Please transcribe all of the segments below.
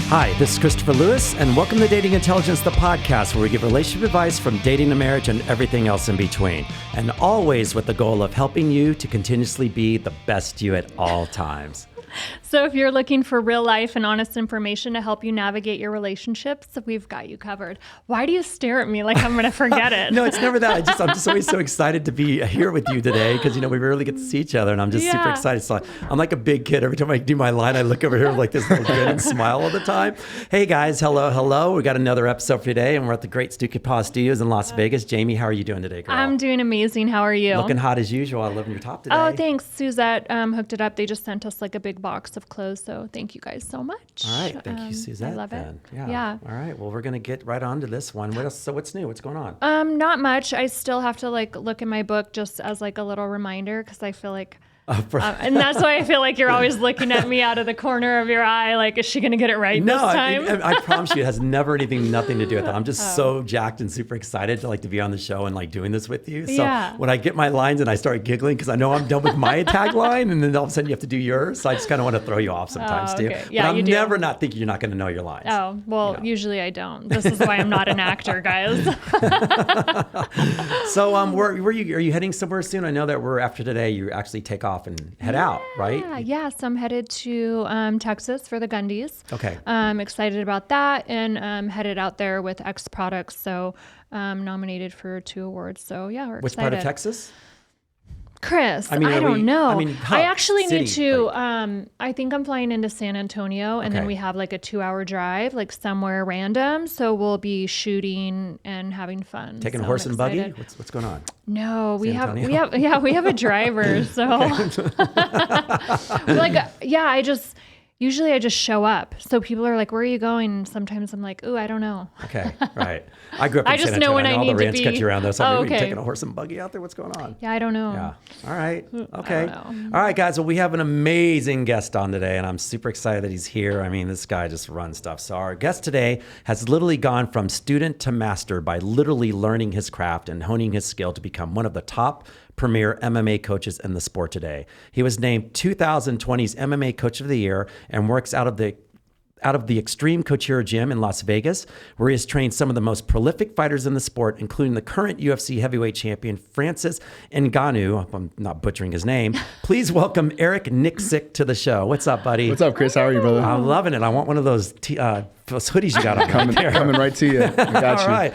Hi, this is Christopher Lewis, and welcome to Dating Intelligence, the podcast where we give relationship advice from dating to marriage and everything else in between. And always with the goal of helping you to continuously be the best you at all times. So if you're looking for real life and honest information to help you navigate your relationships, we've got you covered. Why do you stare at me like I'm going to forget it? No, it's never that. I'm just always so excited to be here with you today because, we rarely get to see each other, and I'm just super excited. So I'm like a big kid. Every time I do my line, I look over here with like this little grin and smile all the time. Hey guys, hello. We got another episode for today, and we're at the Great Stupid Paw Studios in Las Vegas. Jamie, how are you doing today, girl? I'm doing amazing. How are you? Looking hot as usual. I love your top today. Oh, thanks. Suzette hooked it up. They just sent us like a big box of clothes. So thank you guys so much. All right. Thank you, Suzette. I love it. Yeah. All right. Well, we're going to get right on to this one. What else? So what's new? What's going on? Not much. I still have to look in my book just as like a little reminder because I feel like and that's why I feel like you're always looking at me out of the corner of your eye. Like, is she going to get it right this time? I promise you, it has nothing to do with that. I'm just so jacked and super excited to be on the show and doing this with you. So when I get my lines and I start giggling because I know I'm done with my tagline, and then all of a sudden you have to do yours. So I just kind of want to throw you off sometimes too. Yeah, but I'm never not thinking you're not going to know your lines. Oh, well, usually I don't. This is why I'm not an actor, guys. So where are you heading somewhere soon? I know that after today, you actually take off and head out, right? Yeah. So I'm headed to Texas for the Gundies. Okay. I'm excited about that, and headed out there with X Products. So nominated for 2 awards. So yeah, we're excited. Which part of Texas? Chris, I don't know. I actually city, need to, I think I'm flying into San Antonio, and then we have a 2-hour drive, somewhere random. So we'll be shooting and having fun. Taking a horse and buggy? What's going on? No, we have a driver. So usually I just show up. So people are like, where are you going? And sometimes I'm like, ooh, I don't know. Okay, right. I grew up in San Antonio. Know when I need all the to be. catch you around there. So maybe taking a horse and buggy out there. What's going on? Yeah, I don't know. Yeah. All right. Okay. All right, guys. Well, we have an amazing guest on today, and I'm super excited that he's here. I mean, this guy just runs stuff. So our guest today has literally gone from student to master by literally learning his craft and honing his skill to become one of the top premier MMA coaches in the sport today. He was named 2020's MMA Coach of the Year and works out of the Extreme Couture Gym in Las Vegas, where he has trained some of the most prolific fighters in the sport, including the current UFC heavyweight champion, Francis Ngannou. I'm not butchering his name. Please welcome Eric Nicksick to the show. What's up, buddy? What's up, Chris? How are you, brother? I'm loving it. I want one of those hoodies you got on coming right to you. I got you. All right.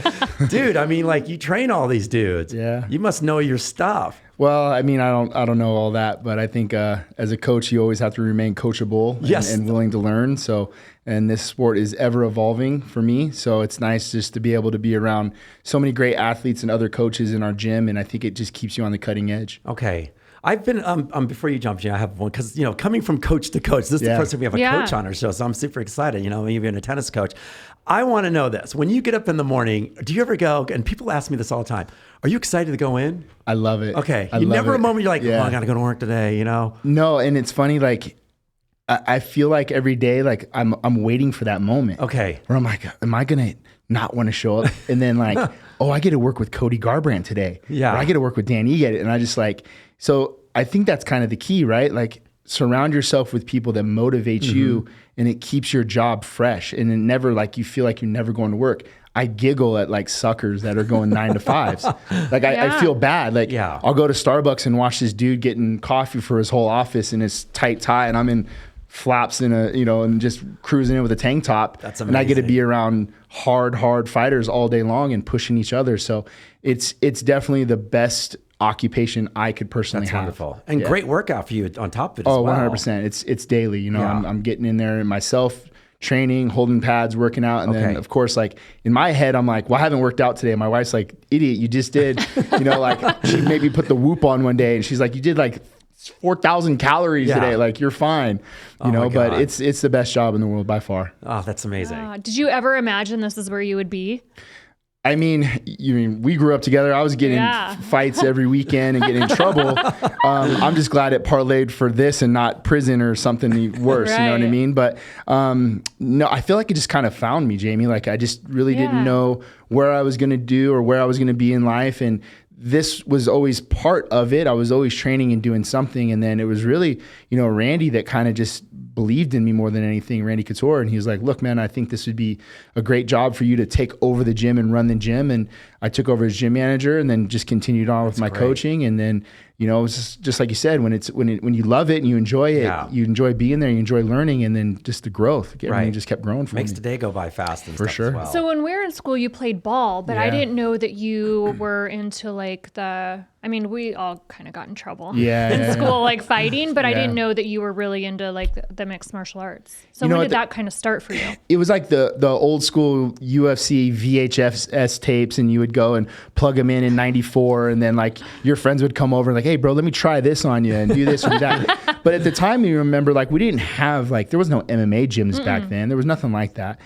Dude, you train all these dudes. Yeah. You must know your stuff. Well, I don't know all that, but I think as a coach, you always have to remain coachable and willing to learn. So, and this sport is ever evolving for me. So it's nice just to be able to be around so many great athletes and other coaches in our gym. And I think it just keeps you on the cutting edge. Okay. I've been, before you jump, I have one, because, coming from coach to coach, this is the first time we have a coach on our show. So I'm super excited, even a tennis coach. I want to know this. When you get up in the morning, do you ever go, and people ask me this all the time, are you excited to go in? I love it. Okay. You never a moment you're like, oh, I got to go to work today, No, and it's funny, I feel like every day, I'm waiting for that moment. Okay. Where I'm like, am I going to not want to show up? And then oh, I get to work with Cody Garbrandt today. Yeah. Or I get to work with Dan Eget. And I just so I think that's kind of the key, right? Surround yourself with people that motivate you, and it keeps your job fresh. And it never you feel like you're never going to work. I giggle at suckers that are going 9 to 5s. I feel bad. I'll go to Starbucks and watch this dude getting coffee for his whole office in his tight tie, and I'm in flaps and and just cruising in with a tank top. That's amazing. And I get to be around hard fighters all day long and pushing each other. So it's definitely the best occupation I could personally have. That's wonderful. And great workout for you on top of it as well. 100%. It's daily. I'm getting in there myself, training, holding pads, working out. And then of course, in my head, I'm like, well, I haven't worked out today. My wife's like, idiot, you just did. She maybe put the Whoop on one day and she's like, you did 4,000 calories today. You're fine, but it's the best job in the world by far. Oh, that's amazing. Did you ever imagine this is where you would be? I mean, we grew up together. I was getting fights every weekend and getting in trouble. I'm just glad it parlayed for this and not prison or something worse. Right. You know what I mean? But no, I feel like it just kind of found me, Jamie. I just really didn't know where I was going to do or where I was going to be in life. And this was always part of it. I was always training and doing something. And then it was really, Randy that kind of just believed in me more than anything, Randy Couture. And he was like, look, man, I think this would be a great job for you to take over the gym and run the gym. And I took over as gym manager and then just continued on with my coaching. And then, you know, it's just like you said, when you love it and you enjoy it, you enjoy being there, you enjoy learning, and then just the growth. Everything just kept growing for me. Makes the day go by fast and for stuff sure. as well. So when we were in school, you played ball, but I didn't know that you were into like we all kind of got in trouble in school, like fighting, but I didn't know that you were really into like the mixed martial arts. So when did that kind of start for you? It was like the old school UFC VHS tapes, and you would go and plug them in 94, and then like your friends would come over and like, hey bro, let me try this on you and do this or that. But at the time, you remember, like, we didn't have, like, there was no MMA gyms back then. There was nothing like that.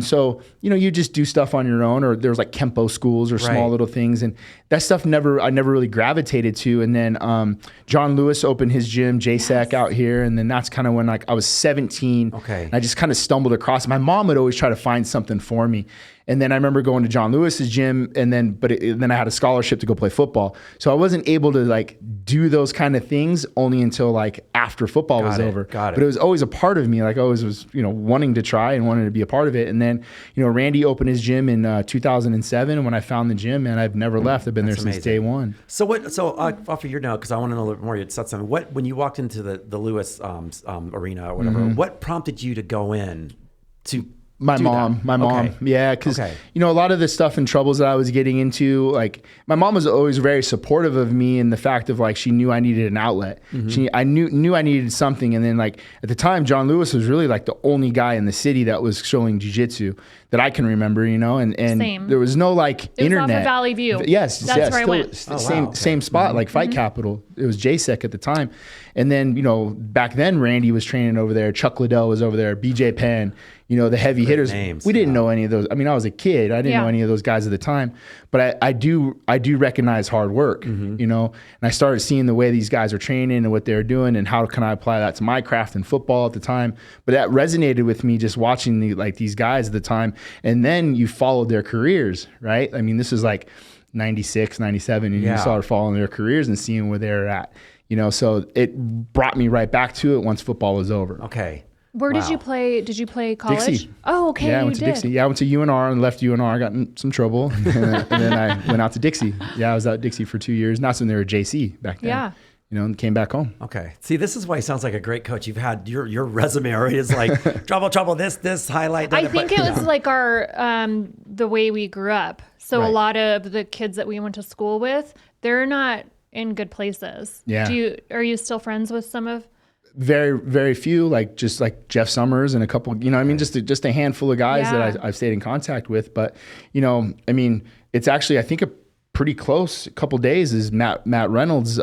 So, you know, you just do stuff on your own, or there was like Kempo schools or small little things. And that stuff I never really gravitated to. And then John Lewis opened his gym, JSEC, out here. And then that's kind of when, like, I was 17. Okay. And I just kind of stumbled across. My mom would always try to find something for me. And then I remember going to John Lewis's gym, and then then I had a scholarship to go play football. So I wasn't able to like do those kind of things only until like after football was over. But it was always a part of me. Like I always was, you know, wanting to try and wanting to be a part of it. And then, you know, Randy opened his gym in 2007. And when I found the gym, man, I've never left. I've been there since day one. So off of your note, because I want to know a little bit more, you said something. When you walked into the Lewis arena or whatever, what prompted you to go in to My mom. Yeah. Cause you know, a lot of the stuff and troubles that I was getting into, like my mom was always very supportive of me in the fact of like, she knew I needed an outlet. I knew I needed something. And then like at the time, John Lewis was really like the only guy in the city that was showing jiu-jitsu that I can remember, you know, and there was no like internet. It was off of Valley View. Yes. That's where I went. Same spot, like Fight Capital. It was JSEC at the time. And then, you know, back then Randy was training over there. Chuck Liddell was over there. BJ Penn, you know, the heavy hitters. Names, we didn't know any of those. I mean, I was a kid. I didn't know any of those guys at the time, but I do recognize hard work, you know, and I started seeing the way these guys are training and what they're doing and how can I apply that to my craft in football at the time. But that resonated with me just watching these guys at the time. And then you followed their careers, right? I mean, this is like 96, 97, and you started following their careers and seeing where they're at, you know, so it brought me right back to it once football was over. Okay. Where did you play? Did you play college? Dixie. Oh, okay. Yeah, I went to Dixie. Yeah, I went to UNR and left UNR. I got in some trouble. and then I went out to Dixie. Yeah, I was out at Dixie for 2 years. Not when they were JC back then. Yeah. You know, and came back home. Okay. See, this is why he sounds like a great coach. You've had your resume already is like trouble, this, highlight. That, I think it was like our, the way we grew up. So a lot of the kids that we went to school with, they're not in good places. Yeah. Are you still friends with some of? Very, very few, like just like Jeff Summers and a couple, you know, I mean, just a handful of guys that I've stayed in contact with. But, you know, I mean, it's actually, I think a pretty close couple days is Matt Reynolds'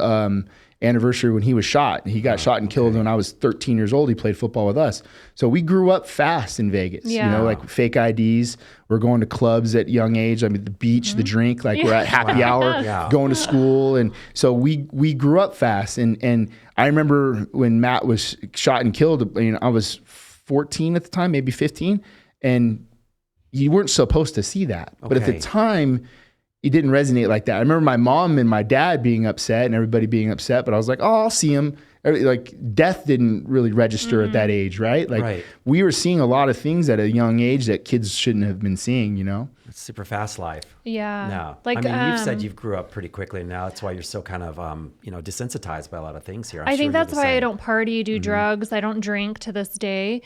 anniversary when he was shot. He got shot and killed when I was 13 years old. He played football with us. So we grew up fast in Vegas, you know, like fake IDs. We're going to clubs at young age. I mean, the beach, the drink, like we're at happy hour, going to school. And so we grew up fast. And I remember when Matt was shot and killed, you know, I was 14 at the time, maybe 15. And you weren't supposed to see that. But at the time, it didn't resonate like that. I remember my mom and my dad being upset and everybody being upset, but I was like, oh, I'll see him. Like death didn't really register at that age, right? Like we were seeing a lot of things at a young age that kids shouldn't have been seeing, you know? It's super fast life. Yeah. No. Like, I mean, you've said you've grew up pretty quickly now. That's why you're so kind of, you know, desensitized by a lot of things here. I think that's why I don't party, do drugs. I don't drink to this day,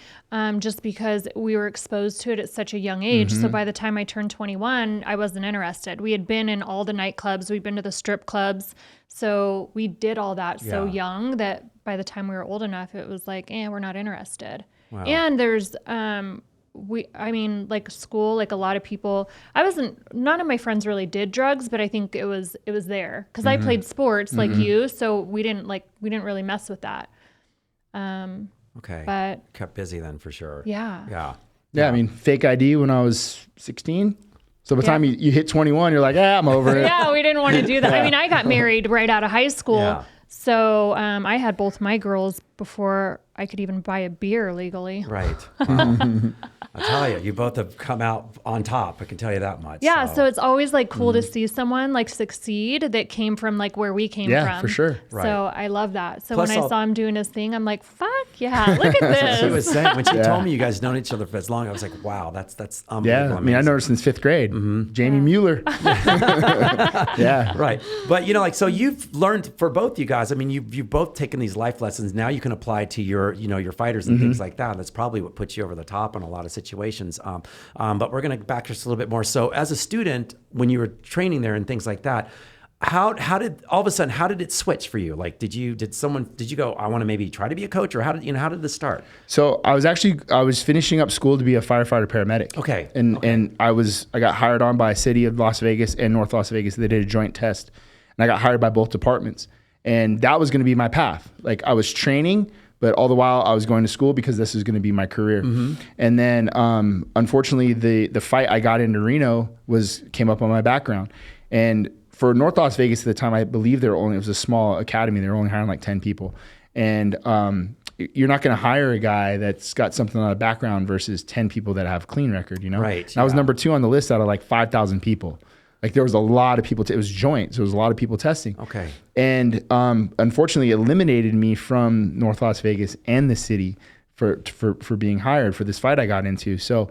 just because we were exposed to it at such a young age. So by the time I turned 21, I wasn't interested. We had been in all the nightclubs. We'd been to the strip clubs. So we did all that so young that by the time we were old enough, it was like, we're not interested. Wow. And there's, I mean, like school, like a lot of people, none of my friends really did drugs, but I think it was there because I played sports like you. So we didn't really mess with that. Okay. But kept busy then for sure. Yeah. Yeah. I mean, fake ID when I was 16. So by the time you hit 21, you're like, I'm over it. Yeah, we didn't want to do that. I mean, I got married right out of high school. Yeah. So I had both my girls before I could even buy a beer legally. Right. I tell you, you both have come out on top. I can tell you that much. Yeah. So it's always like cool to see someone like succeed that came from like where we came from. Yeah, for sure. Right. So I love that. So Plus when I saw him doing his thing, I'm like, fuck yeah, look at this. She was saying, when she told me you guys known each other for as long, I was like, wow, that's unbelievable. Yeah, I mean, I know her since 5th grade. Jamie Mueller. Yeah. Right. But, you know, like, so you've learned for both you guys, I mean, you've both taken these life lessons. Now you can apply to your, you know, your fighters and things like that. That's probably what puts you over the top in a lot of situations. But we're going to back just a little bit more. So as a student, when you were training there and things like that, how did all of a sudden, how did it switch for you? Like, did you go, I want to maybe try to be a coach, or how did this start? So I was finishing up school to be a firefighter paramedic. Okay. And I got hired on by City of Las Vegas and North Las Vegas. They did a joint test, and I got hired by both departments. And that was going to be my path. Like, I was training, but all the while I was going to school because this was going to be my career. And then, unfortunately, the fight I got into Reno came up on my background. And for North Las Vegas at the time, I believe it was a small academy. They were only hiring like 10 people. And you're not going to hire a guy that's got something on a background versus 10 people that have a clean record, you know? Right. And I was number 2 on the list out of like 5,000 people. Like, there was a lot of people. It was joint, so there was a lot of people testing. Okay. And unfortunately, it eliminated me from North Las Vegas and the city for being hired for this fight I got into. So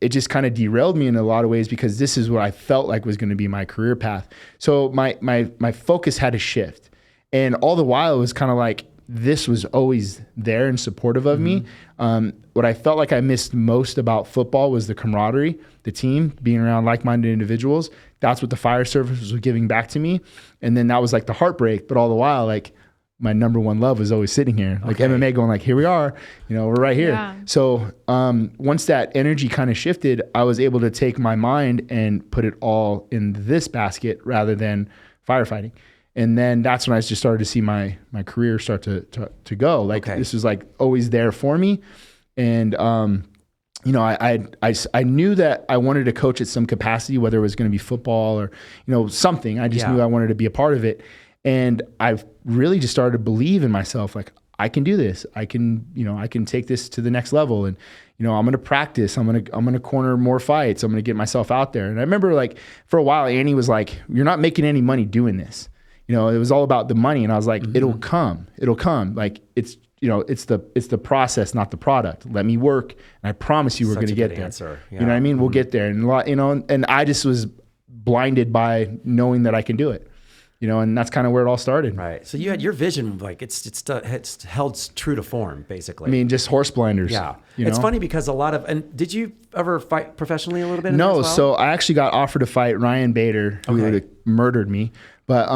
it just kind of derailed me in a lot of ways, because this is what I felt like was going to be my career path. So my focus had to shift, and all the while it was kind of like this was always there and supportive of me. What I felt like I missed most about football was the camaraderie, the team, being around like-minded individuals. That's what the fire service was giving back to me. And then that was like the heartbreak. But all the while, like, my number one love was always sitting here, like MMA, going like, here we are, you know, we're right here. Yeah. So once that energy kind of shifted, I was able to take my mind and put it all in this basket rather than firefighting. And then that's when I just started to see my career start to go. Like, this was like always there for me. And, you know, I knew that I wanted to coach at some capacity, whether it was going to be football or, you know, something. I just knew I wanted to be a part of it. And I've really just started to believe in myself. Like, I can do this. I can take this to the next level. And, you know, I'm going to practice. I'm going to corner more fights. I'm going to get myself out there. And I remember, like, for a while, Annie was like, you're not making any money doing this. You know, it was all about the money. And I was like, it'll come. Like, it's, you know, it's the process, not the product. Let me work, and I promise you we're going to get there. Answer. Yeah. You know what I mean? We'll get there. And, you know, and I just was blinded by knowing that I can do it. You know, and that's kind of where it all started. Right. So you had your vision, like it's held true to form, basically. I mean, just horse blinders. Yeah. It's funny because and did you ever fight professionally a little bit? No. As well? So I actually got offered to fight Ryan Bader, who would have murdered me. But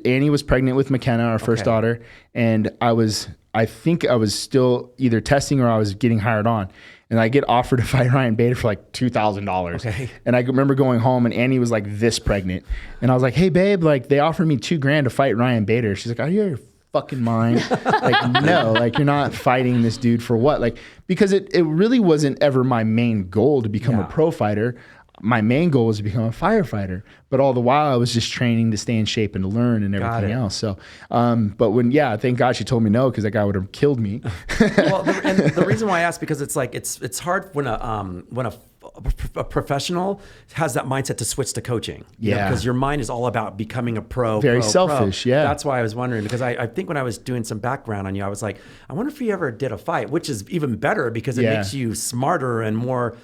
Annie was pregnant with McKenna, our first daughter. And I think I was still either testing or I was getting hired on. And I get offered to fight Ryan Bader for like $2,000. Okay. And I remember going home, and Annie was like this pregnant. And I was like, hey, babe, like, they offered me $2,000 to fight Ryan Bader. She's like, are you out of your fucking mind? Like, no, like, you're not fighting this dude for what? Like, because it really wasn't ever my main goal to become a pro fighter. My main goal was to become a firefighter, but all the while I was just training to stay in shape and to learn and everything else. So, but thank God she told me no, because that guy would have killed me. Well, and the reason why I ask, because it's like, it's hard when a professional has that mindset to switch to coaching. Because your mind is all about becoming a pro. Very selfish. Pro. That's why I was wondering, because I think when I was doing some background on you, I was like, I wonder if you ever did a fight, which is even better because it makes you smarter and more,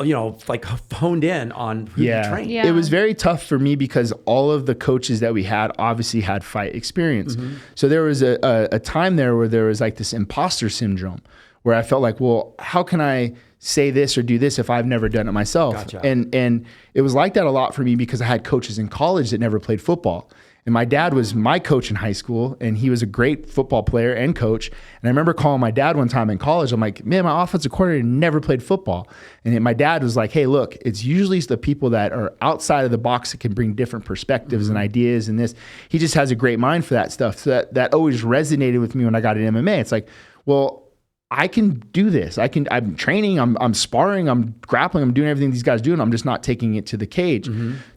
you know, like honed in on who you train. It was very tough for me because all of the coaches that we had obviously had fight experience. So there was a time there where there was like this imposter syndrome where I felt like, well, how can I say this or do this if I've never done it myself? Gotcha. And it was like that a lot for me because I had coaches in college that never played football. And my dad was my coach in high school, and he was a great football player and coach. And I remember calling my dad one time in college. I'm like, man, my offensive coordinator never played football. And my dad was like, hey, look, it's usually the people that are outside of the box that can bring different perspectives and ideas and this. He just has a great mind for that stuff. So that always resonated with me when I got in MMA. It's like, well, I can do this. I'm training, I'm sparring, I'm grappling, I'm doing everything these guys do, and I'm just not taking it to the cage.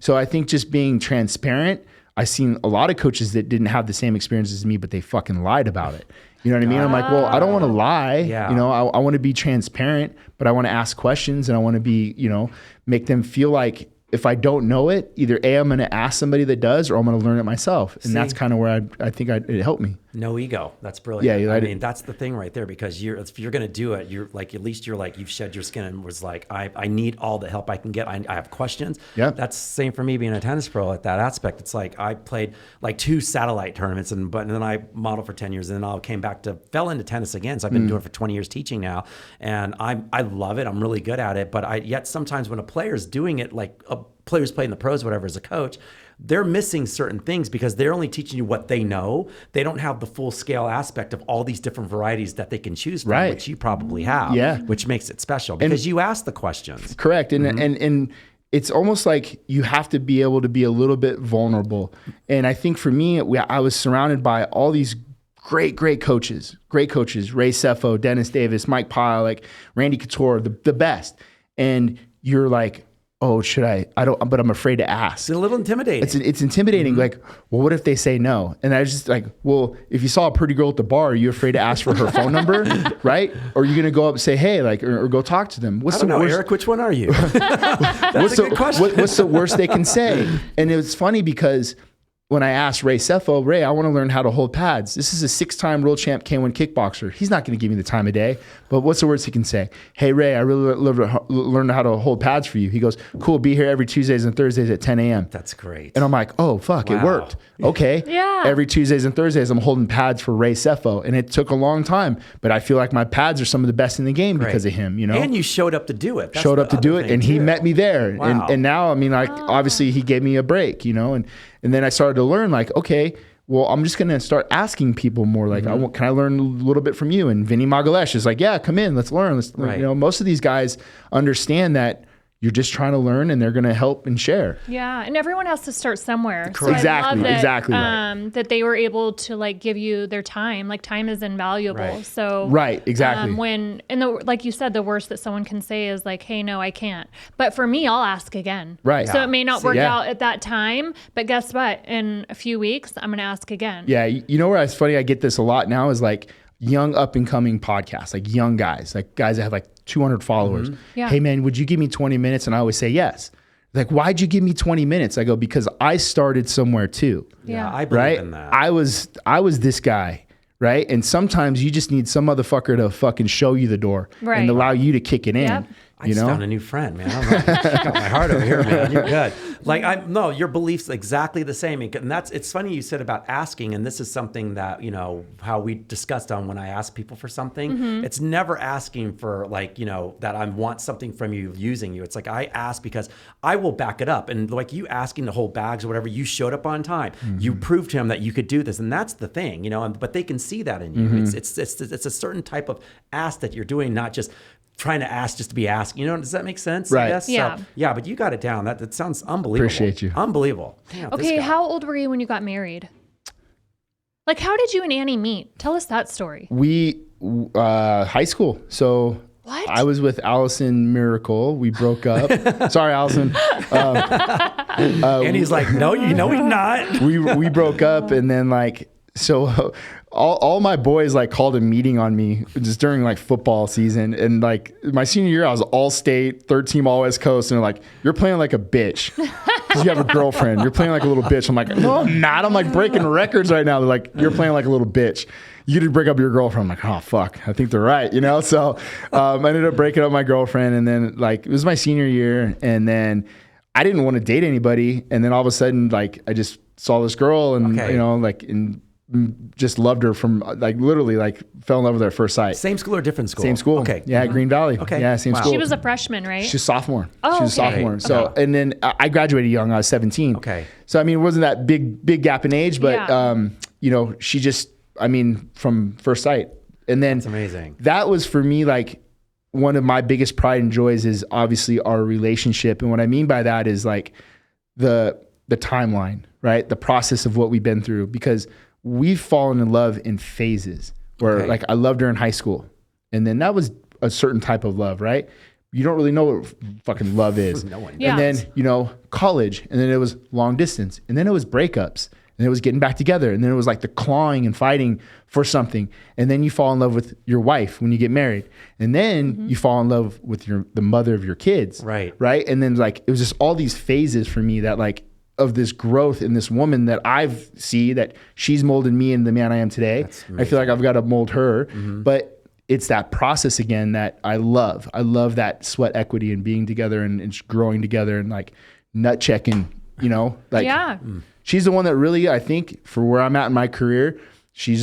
So I think just being transparent, I've seen a lot of coaches that didn't have the same experience as me, but they fucking lied about it. You know what I mean? I'm like, well, I don't want to lie. Yeah. You know, I want to be transparent, but I want to ask questions and I want to be, you know, make them feel like if I don't know it, either A, I'm going to ask somebody that does, or I'm going to learn it myself. And that's kind of where I think it helped me. No ego. That's brilliant. Yeah, I mean, that's the thing right there, because if you're going to do it, you're like, at least you're like, you've shed your skin and was like, I need all the help I can get. I have questions. Yeah. That's the same for me being a tennis pro at that aspect. It's like, I played like 2 satellite tournaments and then I modeled for 10 years and then I fell into tennis again. So I've been doing it for 20 years teaching now. And I love it. I'm really good at it. But yet sometimes when a player's doing it, like a player's playing the pros, whatever, as a coach, they're missing certain things because they're only teaching you what they know. They don't have the full scale aspect of all these different varieties that they can choose from, which you probably have, which makes it special because you ask the questions. Correct. And it's almost like you have to be able to be a little bit vulnerable. And I think for me, I was surrounded by all these great coaches, Ray Seffo, Dennis Davis, Mike Pyle, like Randy Couture, the best. And you're like, oh, should I don't, but I'm afraid to ask. It's a little intimidating. It's intimidating. Like, well, what if they say no? And I was just like, well, if you saw a pretty girl at the bar, are you afraid to ask for her phone number? Right? Or are you going to go up and say, hey, like, or go talk to them? I don't know, Eric, which one are you? That's a good question. What's the worst they can say? And it was funny because when I asked Ray Seffo, Ray, I want to learn how to hold pads. This is a 6-time world champ K1 kickboxer. He's not going to give me the time of day, but what's the worst he can say? Hey, Ray, I really love to learn how to hold pads for you. He goes, cool, be here every Tuesdays and Thursdays at 10 a.m. That's great. And I'm like, oh, fuck, it worked. Okay. Yeah. Every Tuesdays and Thursdays, I'm holding pads for Ray Seffo. And it took a long time, but I feel like my pads are some of the best in the game because of him, you know? And you showed up to do it. And he met me there. Wow. And now, I mean, like, obviously he gave me a break, you know? And then I started to learn, like, okay, well, I'm just going to start asking people more. Like, can I learn a little bit from you? And Vinny Magalesh is like, yeah, come in, let's learn. You know, most of these guys understand that you're just trying to learn and they're going to help and share. Yeah. And everyone has to start somewhere. So exactly. That they were able to like give you their time. Like time is invaluable. Right. So exactly. Like you said, the worst that someone can say is like, hey, no, I can't. But for me, I'll ask again. Right. So it may not work out at that time, but guess what? In a few weeks, I'm going to ask again. Yeah. You know where it's funny? I get this a lot now is like young up and coming podcasts, like young guys that have like 200 followers. Yeah. Hey man, would you give me 20 minutes? And I always say yes. Like, why'd you give me 20 minutes? I go, because I started somewhere too. Yeah, I believe in that. I was this guy, right? And sometimes you just need some motherfucker to fucking show you the door and allow you to kick it in. Yep. I just found a new friend, man. I got my heart over here, man. You're good. Like, your belief's exactly the same. And it's funny you said about asking, and this is something that, you know, how we discussed on when I ask people for something. It's never asking for like, you know, that I want something from you, using you. It's like, I ask because I will back it up. And like you asking to hold bags or whatever, you showed up on time. You proved to him that you could do this. And that's the thing, you know, but they can see that in you. It's a certain type of ask that you're doing, not just trying to ask just to be asked. You know, does that make sense? Right. I guess? Yeah. So, yeah, but you got it down. That sounds unbelievable. Appreciate you. Unbelievable. Damn, Okay, how old were you when you got married? Like, how did you and Annie meet? Tell us that story. We, high school. So what? I was with Allison Miracle. We broke up. Sorry, Allison. And he's like, no, you know he's not. We broke up, and then like, so all my boys like called a meeting on me just during like football season. And like my senior year, I was all state, third team, all West Coast. And they're like, you're playing like a bitch because you have a girlfriend. You're playing like a little bitch. I'm like, no, I'm not. I'm like breaking records right now. They're like, you're playing like a little bitch. You did break up your girlfriend. I'm like, oh, fuck. I think they're right, you know? So I ended up breaking up my girlfriend. And then like, it was my senior year. And then I didn't want to date anybody. And then all of a sudden, like, I just saw this girl and, you know, like, just loved her from like literally like fell in love with her at first sight. Same school or different school? Same school. Okay. Yeah, Green Valley. Okay. Yeah, same school. She was a freshman, right? She's a sophomore. Oh, she was a sophomore. So, and then I graduated young. I was 17. Okay. So, I mean, it wasn't that big gap in age, but, you know, she just, I mean, from first sight. And then that's amazing. That was for me, like one of my biggest pride and joys is obviously our relationship. And what I mean by that is like the timeline, right? The process of what we've been through, because we've fallen in love in phases where like I loved her in high school. And then that was a certain type of love, right? You don't really know what fucking love is. No one does. And then, you know, college, and then it was long distance, and then it was breakups. and it was getting back together. And then it was like the clawing and fighting for something. And then you fall in love with your wife when you get married. And then you fall in love with the mother of your kids. Right. Right. And then like, it was just all these phases for me that like, of this growth in this woman that I've see that she's molded me into the man I am today. I feel like I've got to mold her, but it's that process again that I love. I love that sweat equity and being together and growing together and like nut checking, you know, like she's the one that really, I think for where I'm at in my career, she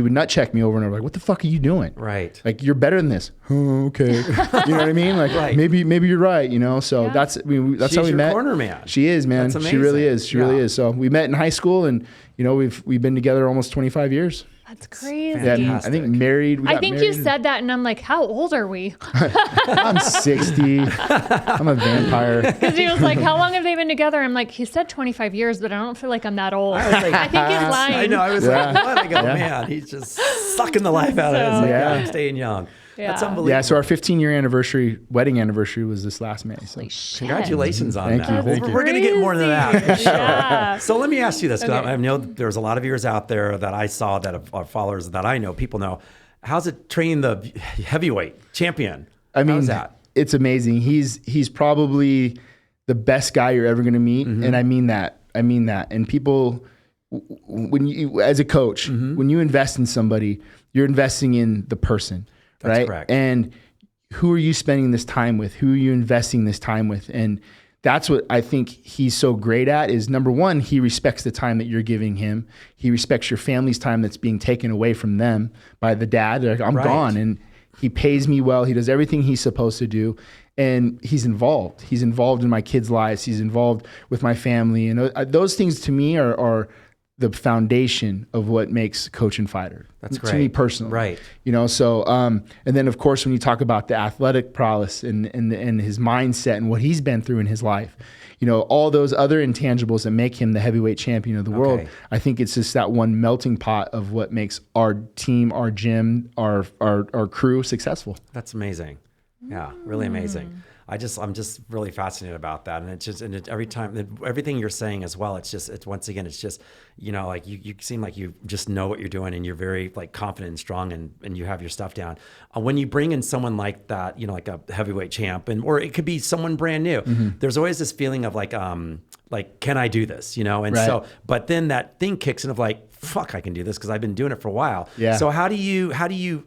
would nut check me over and over like, what the fuck are you doing? Right. Like, you're better than this. Oh, okay. You know what I mean? Like maybe you're right, you know? So that's how we met. She's your corner man. She is, man. That's She really is. She really is. So we met in high school and, you know, we've been together almost 25 years. That's crazy. Yeah, I think married. I think you said that and I'm like, how old are we? I'm 60. I'm a vampire. Because he was like, how long have they been together? I'm like, he said 25 years, but I don't feel like I'm that old. I was like, I think he's lying. I know. I was like, what? I go, man, he's just sucking the life out of it. It's like, I'm staying young. Yeah. That's unbelievable. Yeah, so our 15-year wedding anniversary was this last May. So. Holy shit. Congratulations on that. Thank you. We're going to get more into that. For sure. Yeah. So let me ask you this, because I know there's a lot of viewers out there that I saw that are followers that I know, people know. How's it training the heavyweight champion? I mean, how's that? It's amazing. He's probably the best guy you're ever going to meet. And I mean that. And people, when you, as a coach, when you invest in somebody, you're investing in the person. That's right? correct. And who are you spending this time with? Who are you investing this time with? And that's what I think he's so great at is, number one, he respects the time that you're giving him. He respects your family's time that's being taken away from them by the dad. They're like, I'm gone. And he pays me well. He does everything he's supposed to do. And he's involved. He's involved in my kids' lives. He's involved with my family. And those things to me are the foundation of what makes coach and fighter. That's great. To me personally. Right. You know, so, and then of course, when you talk about the athletic prowess and his mindset and what he's been through in his life, you know, all those other intangibles that make him the heavyweight champion of the world, I think it's just that one melting pot of what makes our team, our gym, our crew successful. That's amazing. Yeah, really amazing. I'm just really fascinated about that. And it's just, every time, everything you're saying as well, it's once again, it's just, you know, like you seem like you just know what you're doing and you're very like confident and strong and you have your stuff down. When you bring in someone like that, you know, like a heavyweight champ or it could be someone brand new, there's always this feeling of like, can I do this? You know? And so, but then that thing kicks in of like, fuck, I can do this because I've been doing it for a while. Yeah. So how do you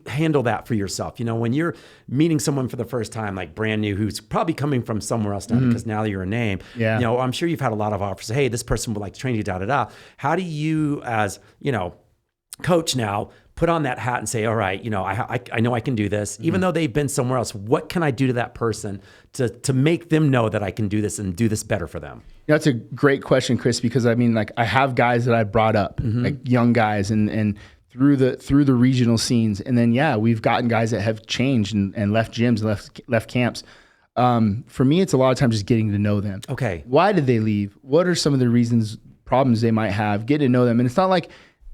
handle that for yourself? You know, when you're meeting someone for the first time, like brand new, who's probably coming from somewhere else now because now you're a name. Yeah. You know, I'm sure you've had a lot of offers. Hey, this person would like to train you, da da da. How do you, as you know, coach now, put on that hat and say, all right, you know, I know I can do this, even though they've been somewhere else. What can I do to that person to make them know that I can do this and do this better for them? You know, that's a great question, Chris, because I mean, like I have guys that I brought up, like young guys and through the regional scenes. And then, we've gotten guys that have changed and left gyms, left camps. For me, it's a lot of times just getting to know them. Okay. Why did they leave? What are some of the problems they might have? Get to know them. And it's not like,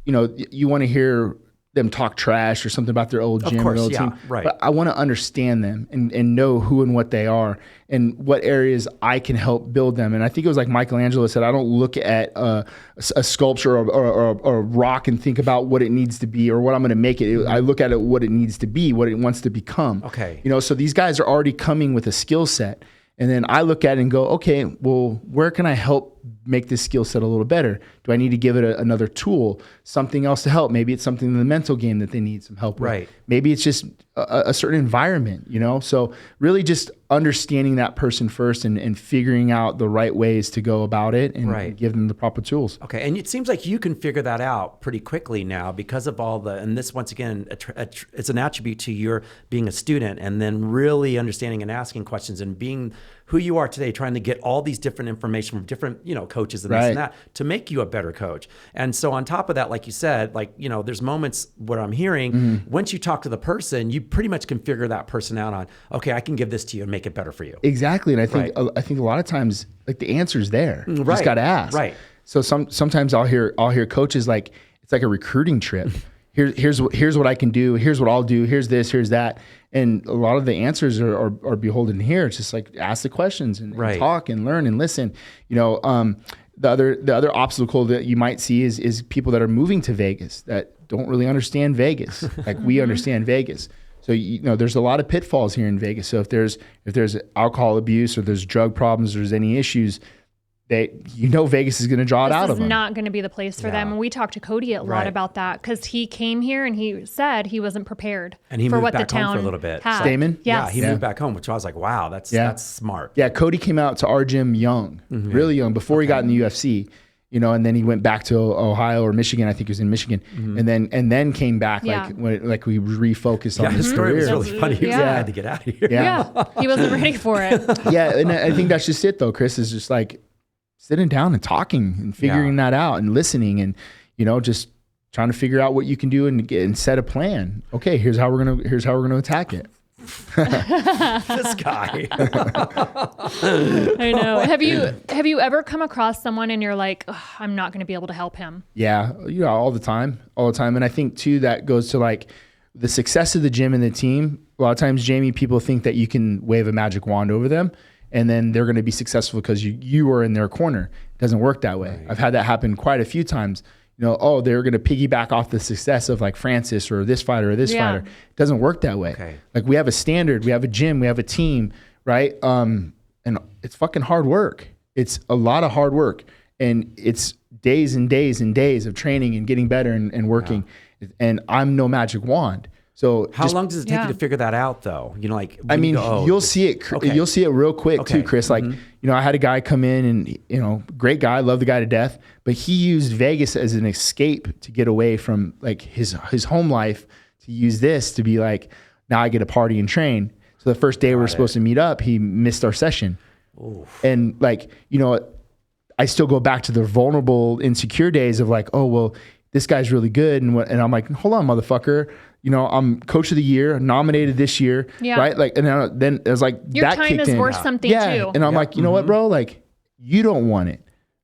you know, you want to hear them talk trash or something about their old gym or old team. Right. But I want to understand them and know who and what they are and what areas I can help build them. And I think it was like Michelangelo said, I don't look at a sculpture or a rock and think about what it needs to be or what I'm going to make it. I look at it, what it needs to be, what it wants to become. Okay. You know, so these guys are already coming with a skill set. And then I look at it and go, okay, well, where can I help make this skill set a little better? Do I need to give it another tool, something else to help? Maybe it's something in the mental game that they need some help with. Right. Maybe it's just a certain environment, you know? So really just understanding that person first and figuring out the right ways to go about it and give them the proper tools. Okay. And it seems like you can figure that out pretty quickly now because of and this, once again, it's an attribute to your being a student and then really understanding and asking questions and being who you are today, trying to get all these different information from different, you know, coaches and this and that to make you a better coach. And so on top of that, like you said, like, you know, there's moments where I'm hearing once you talk to the person, you pretty much can figure that person out on, okay, I can give this to you and make it better for you. Exactly. And I think a lot of times like the answer's there. You just got to ask. Right. So sometimes I'll hear coaches like, it's like a recruiting trip. Here's what I can do. Here's what I'll do. Here's this, here's that. And a lot of the answers are beholden here. It's just like ask the questions and talk and learn and listen. You know, the other obstacle that you might see is people that are moving to Vegas that don't really understand Vegas like we understand Vegas. So there's a lot of pitfalls here in Vegas. So if there's alcohol abuse or there's drug problems or there's any issues, Vegas is going to draw it out of them. This is not going to be the place for them. And we talked to Cody a lot about that because he came here and he said he wasn't prepared and he for moved what back the town home for a little bit. Stamen? Yeah, he moved back home, which I was like, wow, that's smart. Yeah, Cody came out to our gym young, really young, before he got in the UFC. And then he went back to Ohio or Michigan. I think he was in Michigan, and then came back like we refocused on his story career. was really funny. He had to get out of here. Yeah, he wasn't ready for it. Yeah, and I think that's just it, though. Chris is just like sitting down and talking and figuring that out and listening and just trying to figure out what you can do and set a plan. Okay, here's how we're gonna attack it. This guy. I know. Have you ever come across someone and you're like, I'm not going to be able to help him? Yeah, all the time. And I think too that goes to like the success of the gym and the team. A lot of times, Jamie, people think that you can wave a magic wand over them and then they're going to be successful because you are in their corner. It doesn't work that way. Right. I've had that happen quite a few times. They're going to piggyback off the success of like Francis or this fighter or this fighter. It doesn't work that way. Okay. Like we have a standard, we have a gym, we have a team, right? And it's fucking hard work. It's a lot of hard work. And it's days and days and days of training and getting better and working. Yeah. And I'm no magic wand. So how long does it take you to figure that out though? You'll see it. Okay. You'll see it real quick too, Chris. Like, I had a guy come in and, great guy, love the guy to death, but he used Vegas as an escape to get away from like his home life, to use this to be like, now I get to party and train. So the first day we were supposed to meet up, he missed our session. Oof. And like, I still go back to the vulnerable, insecure days of like, oh, well, this guy's really good. And I'm like, hold on, motherfucker. I'm coach of the year, nominated this year, right? Like, and then it was like, your that time is worth something too. And I'm like, you know what, bro? Like, you don't want it.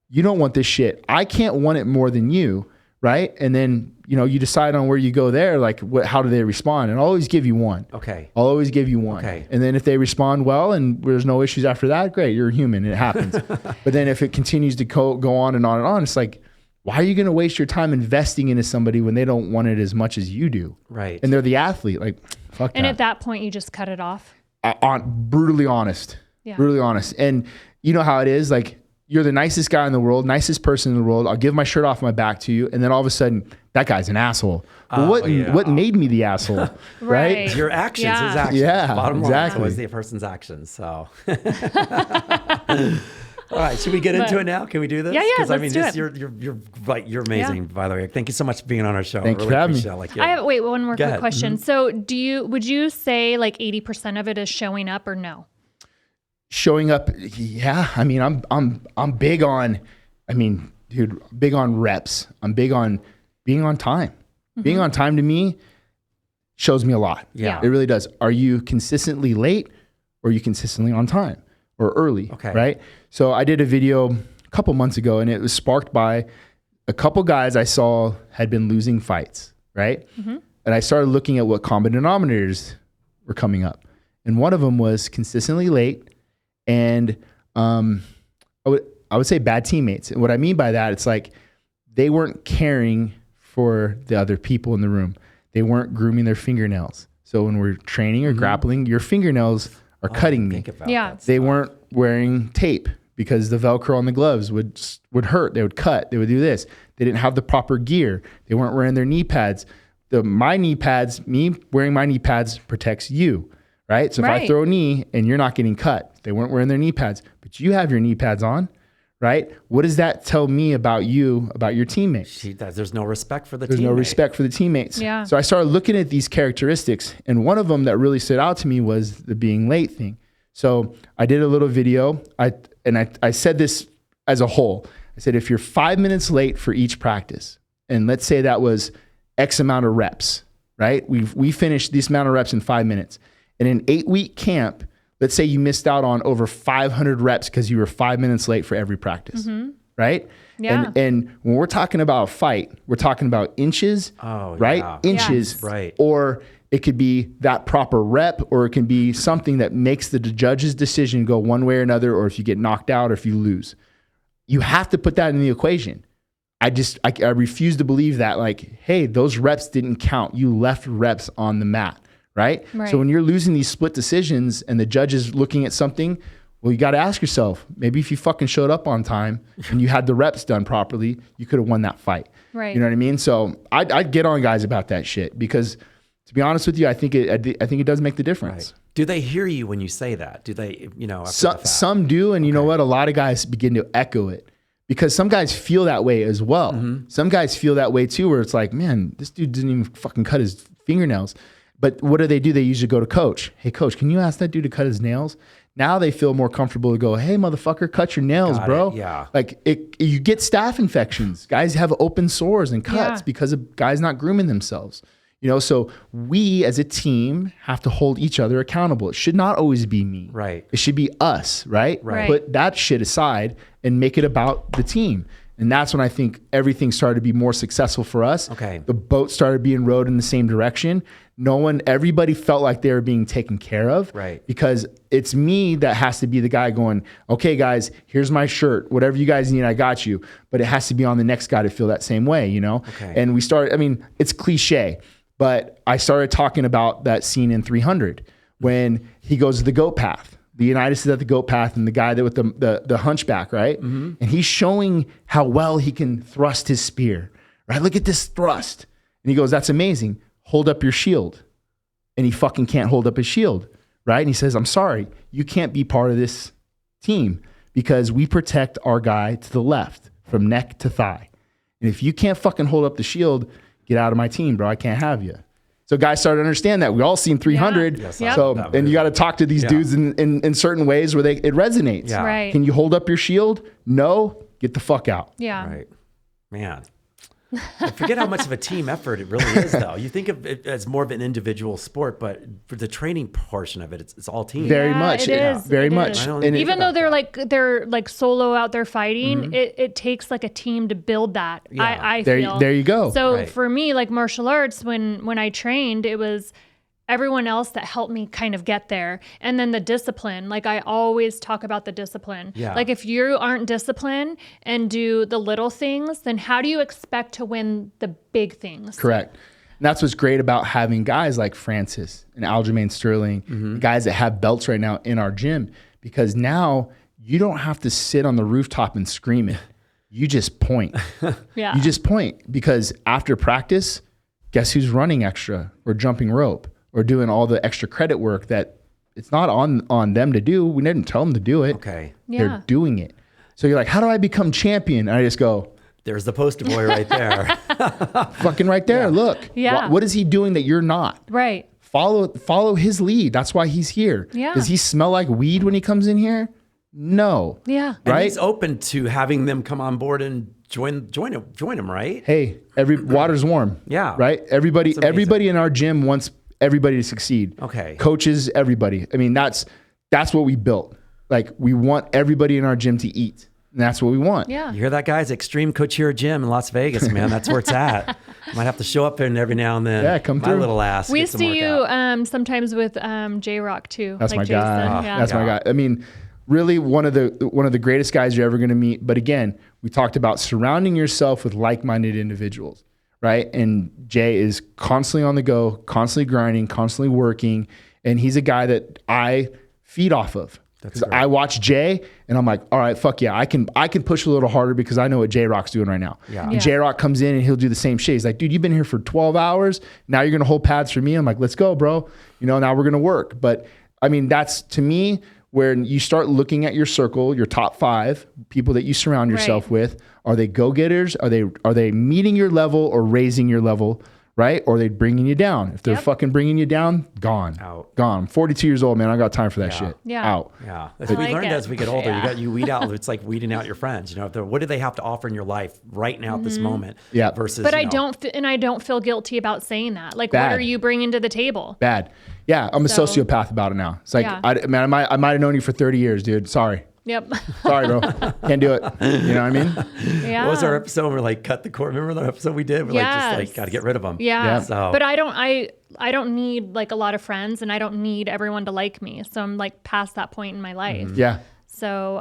You don't want this shit. I can't want it more than you, right? And then, you decide on where you go there. Like, how do they respond? And I'll always give you one. Okay. I'll always give you one. Okay. And then if they respond well and there's no issues after that, great, you're a human. It happens. But then if it continues to go on and on and on, it's like, why are you going to waste your time investing into somebody when they don't want it as much as you do? Right. And they're the athlete. Like, fuck and that. At that point, you just cut it off? Brutally honest. Yeah. Brutally honest. And you know how it is? Like, you're the nicest guy in the world, nicest person in the world. I'll give my shirt off my back to you. And then all of a sudden, that guy's an asshole. Well, what made me the asshole? Right? Your actions, his actions. Yeah, Bottom line, it's always the person's actions. So... All right, should we get into it now? Can we do this? Yeah, Because let's do it. You're amazing, by the way. Thank you so much for being on our show. Thank you for having me. I have one more quick question. So, would you say like 80% of it is showing up or no? Showing up, yeah. I mean, I'm big on. I mean, dude, big on reps. I'm big on being on time. Being on time to me shows me a lot. Yeah, it really does. Are you consistently late, or are you consistently on time? Or early, right? So I did a video a couple months ago, and it was sparked by a couple guys I saw had been losing fights, right? And I started looking at what common denominators were coming up. And one of them was consistently late and I would say bad teammates. And what I mean by that, it's like they weren't caring for the other people in the room. They weren't grooming their fingernails. So when we're training or grappling, your fingernails are cutting me. They weren't wearing tape because the Velcro on the gloves would hurt. They would cut. They would do this. They didn't have the proper gear. They weren't wearing their knee pads. Me wearing my knee pads protects you, right? So if I throw a knee and you're not getting cut, they weren't wearing their knee pads, but you have your knee pads on, right? What does that tell me about you, about your teammates? There's no respect for the teammates. There's no respect for the teammates. Yeah. So I started looking at these characteristics, and one of them that really stood out to me was the being late thing. So I did a little video. I said this as a whole. I said, if you're 5 minutes late for each practice, and let's say that was X amount of reps, right? We finished this amount of reps in 5 minutes. In an 8-week camp, let's say you missed out on over 500 reps because you were 5 minutes late for every practice, right? Yeah. And when we're talking about a fight, we're talking about inches, right? Yeah. Inches, yes. Right. Or it could be that proper rep, or it can be something that makes the judge's decision go one way or another, or if you get knocked out or if you lose. You have to put that in the equation. I refuse to believe that, like, hey, those reps didn't count. You left reps on the mat, right? So when you're losing these split decisions and the judge is looking at something, well, you got to ask yourself, maybe if you fucking showed up on time and you had the reps done properly, you could have won that fight. Right. You know what I mean? So I'd get on guys about that shit because, to be honest with you, I think it does make the difference. Right. Do they hear you when you say that? Do they, Some do, and you know what? A lot of guys begin to echo it. Because some guys feel that way as well. Some guys feel that way too, where it's like, man, this dude didn't even fucking cut his fingernails. But what do? They usually go to coach. Hey, coach, can you ask that dude to cut his nails? Now they feel more comfortable to go, hey, motherfucker, cut your nails, bro. Yeah. Like you get staph infections. Guys have open sores and cuts because of guys not grooming themselves. So we as a team have to hold each other accountable. It should not always be me. Right. It should be us, right? Put that shit aside and make it about the team. And that's when I think everything started to be more successful for us. Okay. The boat started being rowed in the same direction. Everybody felt like they were being taken care of. Right. Because it's me that has to be the guy going, okay, guys, here's my shirt. Whatever you guys need, I got you. But it has to be on the next guy to feel that same way, Okay. And we started, it's cliche. But I started talking about that scene in 300 when he goes to the goat path. Leonidas is at the goat path and the guy there with the hunchback, right? And he's showing how well he can thrust his spear, right? Look at this thrust. And he goes, that's amazing. Hold up your shield. And he fucking can't hold up his shield, right? And he says, I'm sorry, you can't be part of this team because we protect our guy to the left from neck to thigh. And if you can't fucking hold up the shield, get out of my team, bro. I can't have you. So guys started to understand that. We all seen 300. Yeah. So, and you got to talk to these dudes in certain ways where it resonates. Yeah. Right. Can you hold up your shield? No. Get the fuck out. Yeah. Right. Man. I forget how much of a team effort it really is, though. You think of it as more of an individual sport, but for the training portion of it, it's all team. Very much. It is. Very It much. is. And Even though they're like solo out there fighting, it takes like a team to build that. Yeah. I feel. there you go. So for me, like martial arts, when I trained, it was everyone else that helped me kind of get there. And then the discipline, like I always talk about the discipline. Yeah. Like if you aren't disciplined and do the little things, then how do you expect to win the big things? Correct. And that's what's great about having guys like Francis and Aljamain Sterling, guys that have belts right now in our gym, because now you don't have to sit on the rooftop and scream it. You just point. Yeah. You just point, because after practice, guess who's running extra or jumping rope or doing all the extra credit work that it's not on them to do. We didn't tell them to do it. Okay. They're doing it. So you're like, how do I become champion? And I just go, There's the poster boy right there. fucking right there. Look. Yeah. What is he doing that you're not? Right. Follow his lead. That's why he's here. Yeah. Does he smell like weed when he comes in here? No. Yeah. And Right? he's open to having them come on board and join him, right? Hey, water's warm. Yeah. Right? Everybody in our gym wants everybody to succeed. Okay. Coaches, everybody. I mean, that's what we built. Like, we want everybody in our gym to eat. And that's what we want. Yeah. You hear that, guys? Extreme Couture Gym in Las Vegas, man. That's where it's at. Might have to show up there every now and then. Yeah, come my through. little ass. We get some see you workout. sometimes with J-Rock too. That's like my Jason. guy. Yeah. That's my guy. I mean, really one of the greatest guys you're ever going to meet. But again, we talked about surrounding yourself with like-minded individuals, right? And Jay is constantly on the go, constantly grinding, constantly working. And he's a guy that I feed off of. Because I watch Jay and I'm like, all right, fuck yeah, I can push a little harder because I know what J-Rock's doing right now. Yeah. And J-Rock comes in and he'll do the same shit. He's like, dude, you've been here for 12 hours. Now you're going to hold pads for me. I'm like, let's go, bro. Now we're going to work. But I mean, that's to me where you start looking at your circle, your top 5 people that you surround yourself with. Are they go-getters? Are they meeting your level or raising your level? Right? Or are they bringing you down? If they're fucking bringing you down, gone. Out. Gone. I'm 42 years old, man. I got time for that shit. Yeah. Out. Yeah, that's what we like learned it. as we get older. Yeah. You weed out. It's like weeding out your friends. What do they have to offer in your life right now at this moment? Yeah. Versus, But I don't feel guilty about saying that. Like, Bad. what are you bringing to the table? Bad. Yeah, I'm a So- sociopath about it now. It's like, Yeah. I might have known you for 30 years, dude. Sorry. Yep. Sorry, bro. Can't do it. You know what I mean? Yeah. What was our episode? We're like, cut the cord. Remember that episode we did? We're Yes. got to get rid of them. Yeah. Yeah. So- But I don't need like a lot of friends, and I don't need everyone to like me. So I'm like past that point in my life. Yeah. So,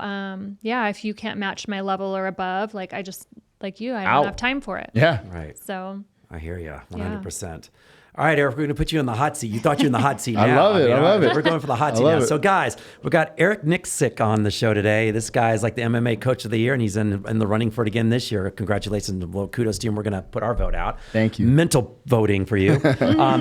if you can't match my level or above, like I just, like you, I don't have time for it. Yeah. Right. So I hear you 100%. All right, Eric, we're going to put you in the hot seat. You thought you're in the hot seat now. I love it. I love it. We're going for the hot seat now. So, guys, we got Eric Nicksick on the show today. This guy is like the MMA coach of the year, and he's in the running for it again this year. Congratulations. Well, kudos to you. And we're going to put our vote out. Thank you. Mental voting for you.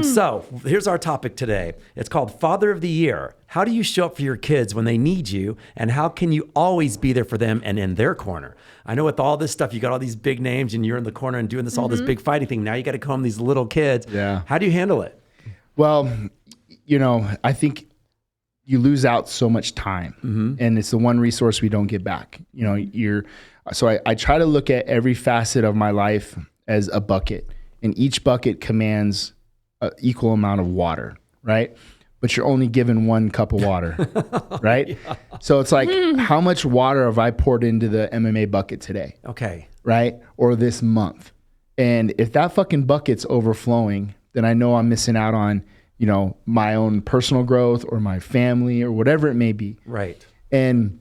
So here's our topic today. It's called Father of the Year. How do you show up for your kids when they need you, and how can you always be there for them and in their corner? I know with all this stuff, you got all these big names, and you're in the corner and doing this all this big fighting thing. Now you got to comb these little kids. Yeah. How do you handle it? Well, I think you lose out so much time, and it's the one resource we don't get back. So I try to look at every facet of my life as a bucket, and each bucket commands an equal amount of water, right? But you're only given 1 cup of water, right? Yeah. So it's like, how much water have I poured into the MMA bucket today? Okay. Right? Or this month? And if that fucking bucket's overflowing, then I know I'm missing out on, my own personal growth or my family or whatever it may be. Right. And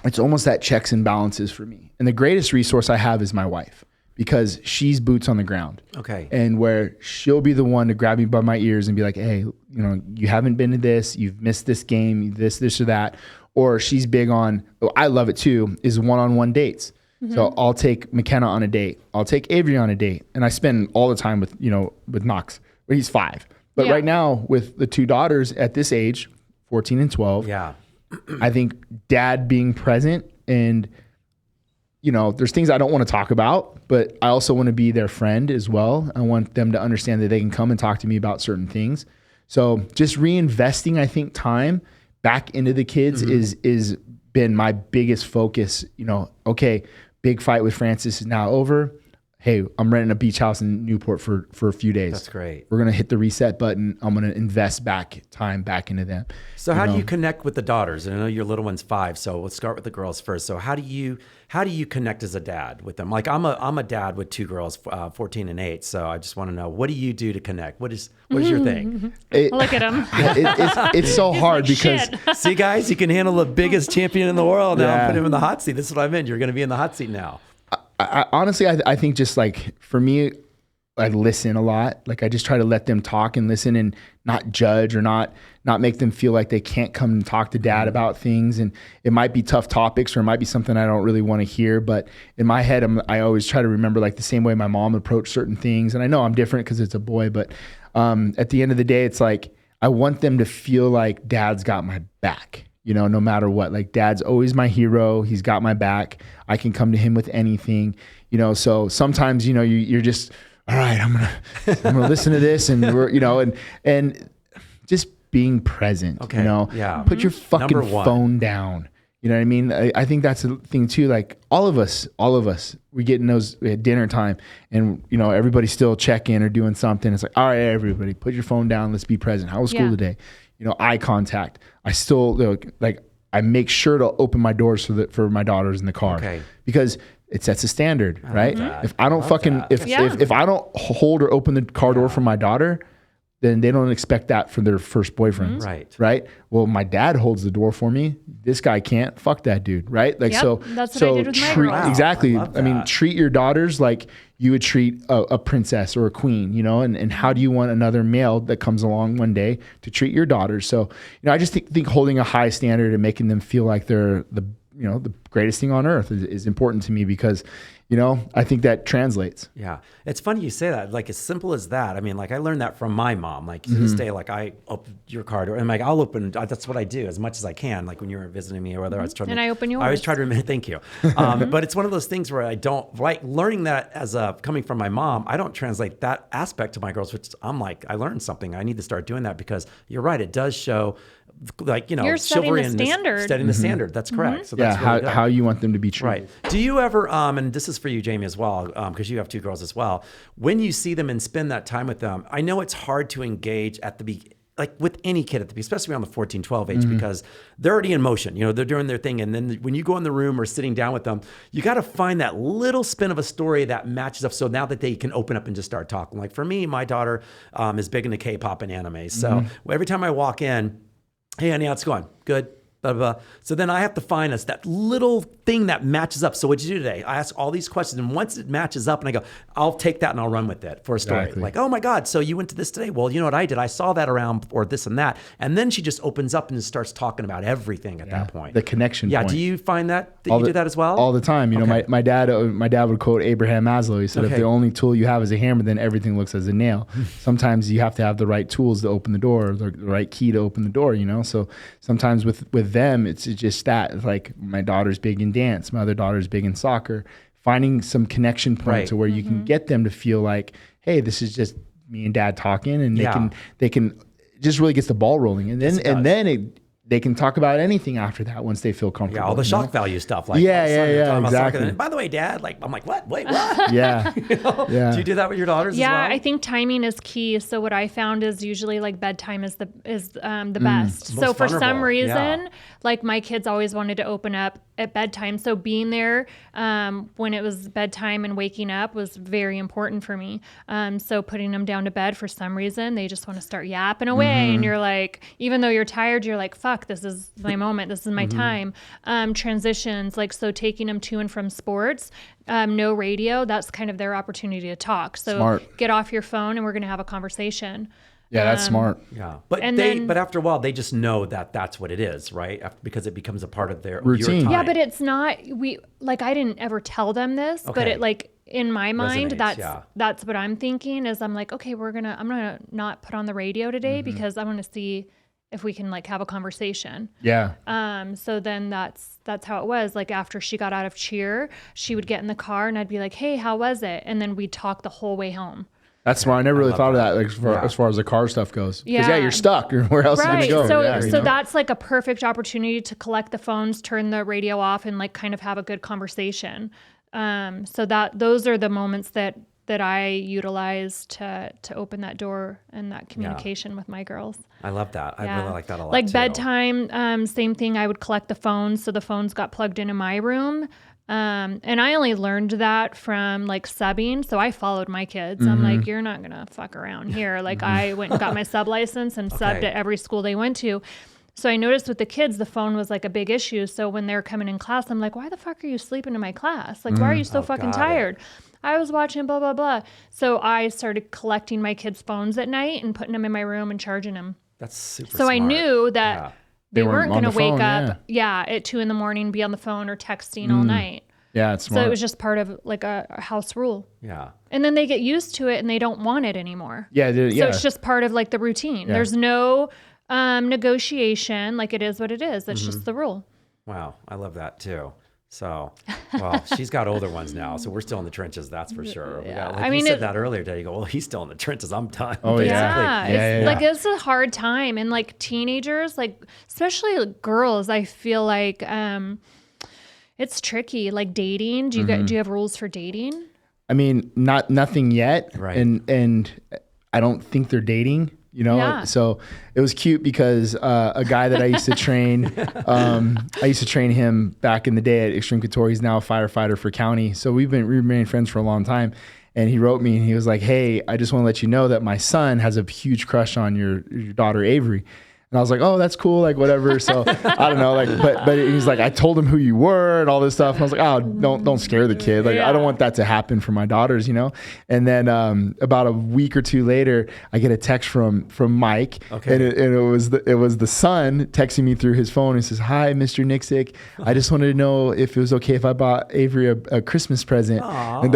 it's almost that checks and balances for me. And the greatest resource I have is my wife, because she's boots on the ground. Okay. And where she'll be the one to grab me by my ears and be like, hey, you haven't been to this, you've missed this game, this or that. Or she's big on, I love it too, is one-on-one dates. So I'll take McKenna on a date. I'll take Avery on a date. And I spend all the time with Knox, where he's 5. But right now with the 2 daughters at this age, 14 and 12, I think dad being present and, there's things I don't want to talk about, but I also want to be their friend as well. I want them to understand that they can come and talk to me about certain things. So just reinvesting, I think, time back into the kids is been my biggest focus. Okay, big fight with Francis is now over. Hey, I'm renting a beach house in Newport for a few days. That's great. We're going to hit the reset button. I'm going to invest time back into them. So how do you connect with the daughters? And I know your little one's 5, so let's start with the girls first. So how do you connect as a dad with them? Like I'm a dad with 2 girls, 14 and 8. So I just want to know, what do you do to connect? What is your thing? Look at him. It's so hard because see, guys, you can handle the biggest champion in the world now. Put him in the hot seat. This is what I meant. You're going to be in the hot seat now. Honestly, I think just like for me, I listen a lot. Like I just try to let them talk and listen and not judge or not make them feel like they can't come and talk to dad about things. And it might be tough topics or it might be something I don't really want to hear. But in my head, I always try to remember like the same way my mom approached certain things. And I know I'm different because it's a boy, but at the end of the day, it's like I want them to feel like dad's got my back. No matter what, like dad's always my hero. He's got my back. I can come to him with anything, so sometimes, you're just, all right, I'm going to listen to this and we're, and just being present, put your fucking phone down. You know what I mean? I think that's the thing too. Like all of us, we get in those at dinner time and, everybody's still checking or doing something. It's like, all right, everybody put your phone down. Let's be present. How was school today? Eye contact. I still I make sure to open my doors for my daughters in the car because it sets a standard, right? If I don't if I don't hold or open the car door for my daughter, then they don't expect that for their first boyfriends, right? Well, my dad holds the door for me. This guy can't. Fuck that dude, right? Like so. That's what I did with my girls. Exactly. I mean, treat your daughters like you would treat a princess or a queen, and how do you want another male that comes along one day to treat your daughters? So, I just think holding a high standard and making them feel like they're the greatest thing on earth is important to me because, I think that translates. Yeah. It's funny you say that, like as simple as that. I mean, like I learned that from my mom, like to this day, like I open your car door and like I'll open, that's what I do as much as I can. Like when you were visiting me or whether I was trying I open yours. I always try to remember, thank you. But it's one of those things where I don't, learning that as coming from my mom, I don't translate that aspect to my girls, which I'm like, I learned something. I need to start doing that because you're right. It does show like, you're setting the standard. Setting the standard. That's correct. So that's really how you want them to be treated. Right. Do you ever, and this is for you, Jamie, as well, because you have 2 girls as well. When you see them and spend that time with them, I know it's hard to engage at the beginning, like with any kid at the beginning, especially around the 14, 12 age, because they're already in motion, they're doing their thing. And then when you go in the room or sitting down with them, you got to find that little spin of a story that matches up. So now that they can open up and just start talking. Like for me, my daughter is big into K-pop and anime. So every time I walk in, hey, honey, how's it going? Good. blah, blah, blah. So then I have to find us that little thing that matches up. So what'd you do today? I ask all these questions, and once it matches up, and I go, I'll take that and I'll run with it for a story. Exactly. Like, oh my God, so you went to this today? Well, you know what I did? I saw that around, or this and that. And then she just opens up and starts talking about everything at that point. The connection point. Do you find that you do that as well? All the time. You know, my dad would quote Abraham Maslow. He said, if the only tool you have is a hammer, then everything looks as a nail. Sometimes you have to have the right tools to open the door, the right key to open the door, you know? So sometimes with them, it's just that. It's like my daughter's big in dance. My other daughter's big in soccer. Finding some connection point to where you can get them to feel like, hey, this is just me and dad talking, and they can just really gets the ball rolling. And then they can talk about anything after that once they feel comfortable. Yeah, all the shock value stuff. Like, exactly. And by the way, Dad, like, I'm like, what? Wait, what? Yeah. You know? Do you do that with your daughters as well? Yeah, I think timing is key. So what I found is usually like bedtime is the best. So for some reason, like my kids always wanted to open up at bedtime. So being there when it was bedtime and waking up was very important for me. So putting them down to bed, for some reason, they just want to start yapping away. And you're like, even though you're tired, you're like, fuck, this is my moment. This is my time. Transitions, like, so taking them to and from sports, no radio, that's kind of their opportunity to talk. So get off your phone and we're going to have a conversation. Yeah, that's smart. Yeah, but after a while, they just know that that's what it is, right? Because it becomes a part of their routine. Your time. Yeah, but it's not. I didn't ever tell them this, but it like in my mind, that's what I'm thinking. Is I'm like, okay, I'm gonna not put on the radio today because I want to see if we can like have a conversation. Yeah. So then that's how it was. Like after she got out of cheer, she would get in the car and I'd be like, hey, how was it? And then we'd talk the whole way home. That's smart. I never really thought of that, like, as far as the car stuff goes. Because you're stuck. Where else are you going to go? So that's like a perfect opportunity to collect the phones, turn the radio off, and like kind of have a good conversation. So those are the moments that I utilize to open that door and that communication with my girls. I love that. I really like that a lot. Like too. Bedtime, same thing. I would collect the phones, so the phones got plugged into my room. And I only learned that from like subbing. So I followed my kids. I'm like, you're not going to fuck around here. Like I went and got my sub license and subbed at every school they went to. So I noticed with the kids, the phone was like a big issue. So when they're coming in class, I'm like, why the fuck are you sleeping in my class? Like, why are you so fucking tired? I was watching blah, blah, blah. So I started collecting my kids' phones at night and putting them in my room and charging them. That's super smart. I knew that they weren't going to wake up at 2 a.m, be on the phone or texting all night. Yeah, it's smart. So it was just part of like a house rule. Yeah. And then they get used to it and they don't want it anymore. Yeah. So it's just part of like the routine. Yeah. There's no negotiation. Like it is what it is. That's just the rule. Wow. I love that too. So, well, she's got older ones now, so we're still in the trenches. That's for sure. Yeah. You said that earlier, Dad. You go, well, he's still in the trenches. I'm done. Oh yeah. Like it's a hard time, and like teenagers, like especially like girls, I feel like it's tricky. Like dating. Do you have rules for dating? I mean, nothing yet. Right. And I don't think they're dating. You know, so it was cute because a guy that I used to train, I used to train him back in the day at Extreme Couture. He's now a firefighter for county. So we've been friends for a long time. And he wrote me and he was like, hey, I just want to let you know that my son has a huge crush on your daughter, Avery. And I was like, oh, that's cool, like whatever. So I don't know, like, but he's like, I told him who you were and all this stuff. And I was like, oh, don't scare the kid. Like, I don't want that to happen for my daughters, you know. And then about a week or two later, I get a text from Mike, and it was the son texting me through his phone. He says, hi, Mr. Nicksick. I just wanted to know if it was okay if I bought Avery a Christmas present. Aww. And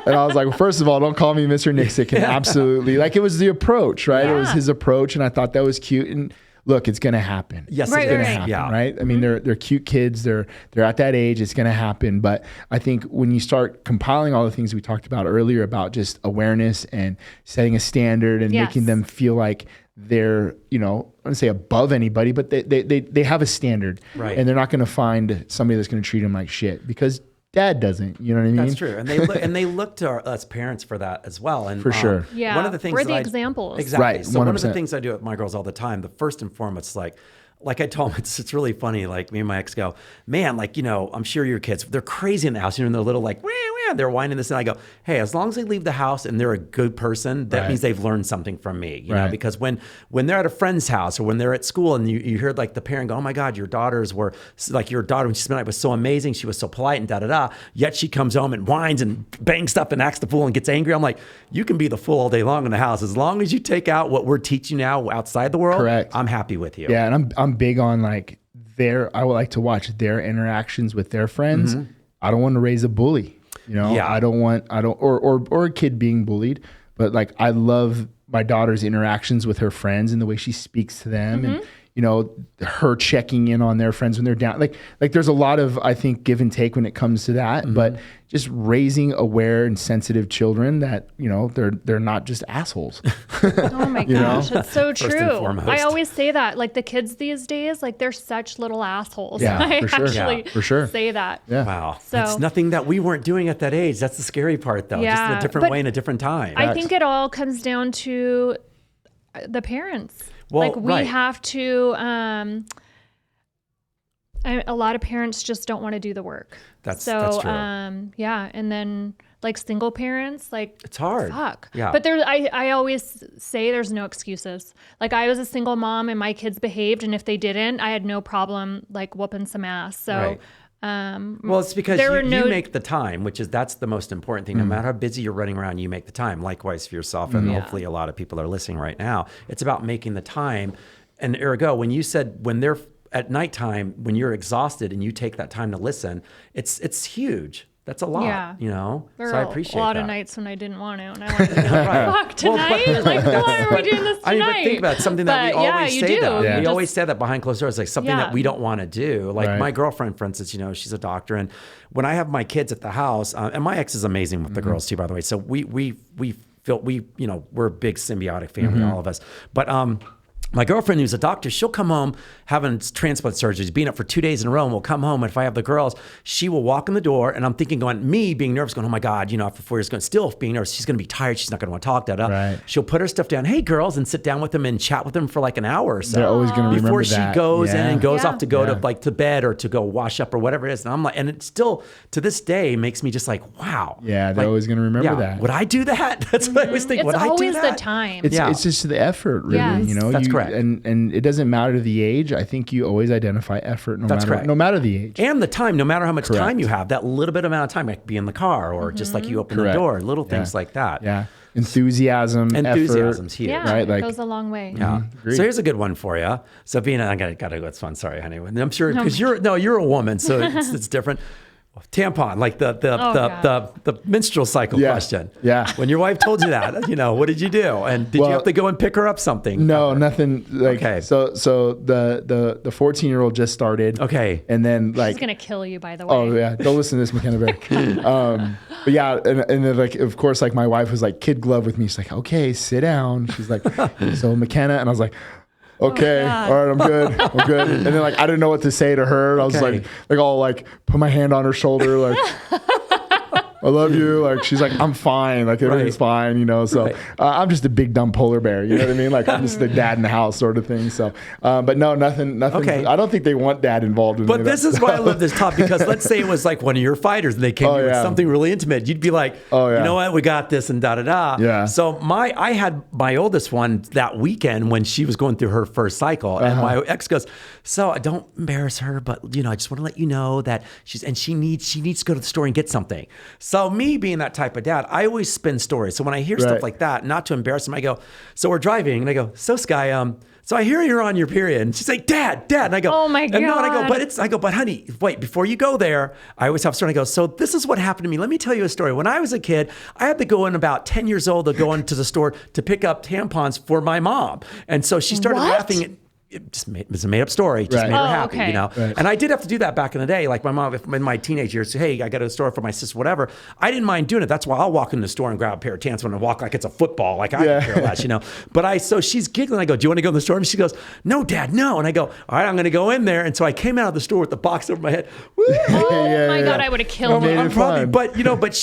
And I was like, well, first of all, don't call me Mr. Nicksick. And absolutely, like it was the approach, right? Yeah. It was his approach, and I thought that was cute. And look, it's going to happen. Yes, it's going to happen, right? I mean, they're cute kids. They're at that age. It's going to happen. But I think when you start compiling all the things we talked about earlier about just awareness and setting a standard and making them feel like they're, you know, I wouldn't say above anybody, but they have a standard. Right. And they're not going to find somebody that's going to treat them like shit because Dad doesn't, you know what I mean? That's true, and they look to us parents for that as well. And for sure, one of the things we're the examples, exactly. Right, so 100%. One of the things I do with my girls all the time, the first and foremost, like I told them, it's really funny. Like me and my ex go, man, like, you know, I'm sure your kids, they're crazy in the house. You know, and they're little like, wah, wah, they're whining this. And I go, hey, as long as they leave the house and they're a good person, that means they've learned something from me, you know, because when they're at a friend's house or when they're at school and you hear like the parent go, oh my God, your daughters were like, your daughter when she spent the night was so amazing. She was so polite and yet she comes home and whines and bangs stuff and acts the fool and gets angry. I'm like, you can be the fool all day long in the house. As long as you take out what we're teaching now outside the world, I'm happy with you. Yeah. And I'm big on like I would like to watch their interactions with their friends. I don't want to raise a bully, you know, or a kid being bullied, but like, I love my daughter's interactions with her friends and the way she speaks to them and, you know, her checking in on their friends when they're down. Like there's a lot of, I think, give and take when it comes to that, but just raising aware and sensitive children that, you know, they're not just assholes. Oh my gosh, it's so true. Foremost. I always say that, like the kids these days, like they're such little assholes. Yeah, I for sure. actually for sure. say that. Yeah. Wow. So, that's nothing that we weren't doing at that age. That's the scary part though. Just in a different way in a different time. I think it all comes down to the parents. Well, like we have to, a lot of parents just don't want to do the work. That's true. Yeah. And then like single parents, like it's hard. Fuck. Yeah. But I always say there's no excuses. Like I was a single mom and my kids behaved, and if they didn't, I had no problem like whooping some ass. So, well, it's because you make the time, that's the most important thing. No matter how busy you're running around, you make the time. Likewise for yourself, and hopefully a lot of people are listening right now. It's about making the time. And ergo, when you said when they're at nighttime, when you're exhausted and you take that time to listen, it's huge. That's a lot, you know? There so I appreciate that. A lot of nights when I didn't want to, and I wanted to be like, fuck, tonight? Like, why are we doing this tonight? I mean, but think about it, something that we always say that. Yeah. We always say that behind closed doors, like something that we don't want to do. Like my girlfriend, for instance, you know, she's a doctor. And when I have my kids at the house, and my ex is amazing with the girls too, by the way. So we feel, you know, we're a big symbiotic family, all of us. But, my girlfriend, who's a doctor, she'll come home having transplant surgeries, being up for 2 days in a row, and we'll come home. And if I have the girls, she will walk in the door, and I'm thinking, me being nervous, going, oh my God, you know, after 4 years, still being nervous, she's going to be tired, she's not going to want to talk, Right. She'll put her stuff down, hey girls, and sit down with them and chat with them for like an hour or so. They're always going to remember before she goes in and goes off to go to like to bed or to go wash up or whatever it is. And I'm like, and it still to this day makes me just like, wow. Yeah, they're always going to remember that. Would I do that? That's what I always think. Would I do that? It's always the time. It's just the effort, really. You know, that's correct. And it doesn't matter the age. I think you always identify effort no matter the age. And the time, no matter how much time you have, that little bit amount of time, it could be in the car or just like you open the door, little things like that. Yeah. Enthusiasm's huge. Yeah, right? It goes a long way. Yeah. So here's a good one for you. Sabina, I gotta go. It's fun. Sorry, honey. I'm sure because you're a woman, so it's different. Tampon, like the menstrual cycle question. Yeah. When your wife told you that, you know, what did you do? And did you have to go and pick her up something? No, nothing. Like, okay. So the 14-year-old just started. Okay. And then like. She's gonna kill you, by the way. Oh yeah. Don't listen to this, McKenna Bear. But yeah, and then like of course like my wife was like kid glove with me. She's like, okay, sit down. She's like, so McKenna, and I was like. Okay, all right, I'm good. And then like I didn't know what to say to her. I was like all like put my hand on her shoulder, like I love you. Like she's like I'm fine. Like everything's fine, you know. So I'm just a big dumb polar bear. You know what I mean? Like I'm just the dad in the house sort of thing. So, but no, nothing. Okay. I don't think they want dad involved in. But this is why I love this topic because let's say it was like one of your fighters and they came to you with something really intimate. You'd be like, you know what, we got this and da da da. Yeah. So I had my oldest one that weekend when she was going through her first cycle, and my ex goes, so I don't embarrass her, but you know I just want to let you know that she needs to go to the store and get something. So me being that type of dad, I always spin stories. So when I hear stuff like that, not to embarrass him, I go, so we're driving, and I go, so Sky, so I hear you're on your period. And she's like, Dad. And I go, oh my God. And I go, but honey, wait, before you go there, I always have a story. I go, so this is what happened to me. Let me tell you a story. When I was a kid, I had to go in about 10 years old to go into the store to pick up tampons for my mom. And so she started laughing. It was a made up story. Just made her happy, you know? Right. And I did have to do that back in the day. Like my mom, in my teenage years, said, hey, I got to the store for my sister, whatever. I didn't mind doing it. That's why I'll walk in the store and grab a pair of tampons and walk like it's a football. Like I don't care less, you know? But so she's giggling. I go, do you want to go in the store? And she goes, no, Dad, no. And I go, all right, I'm going to go in there. And so I came out of the store with the box over my head. Oh my God, I would have killed her. But you know, but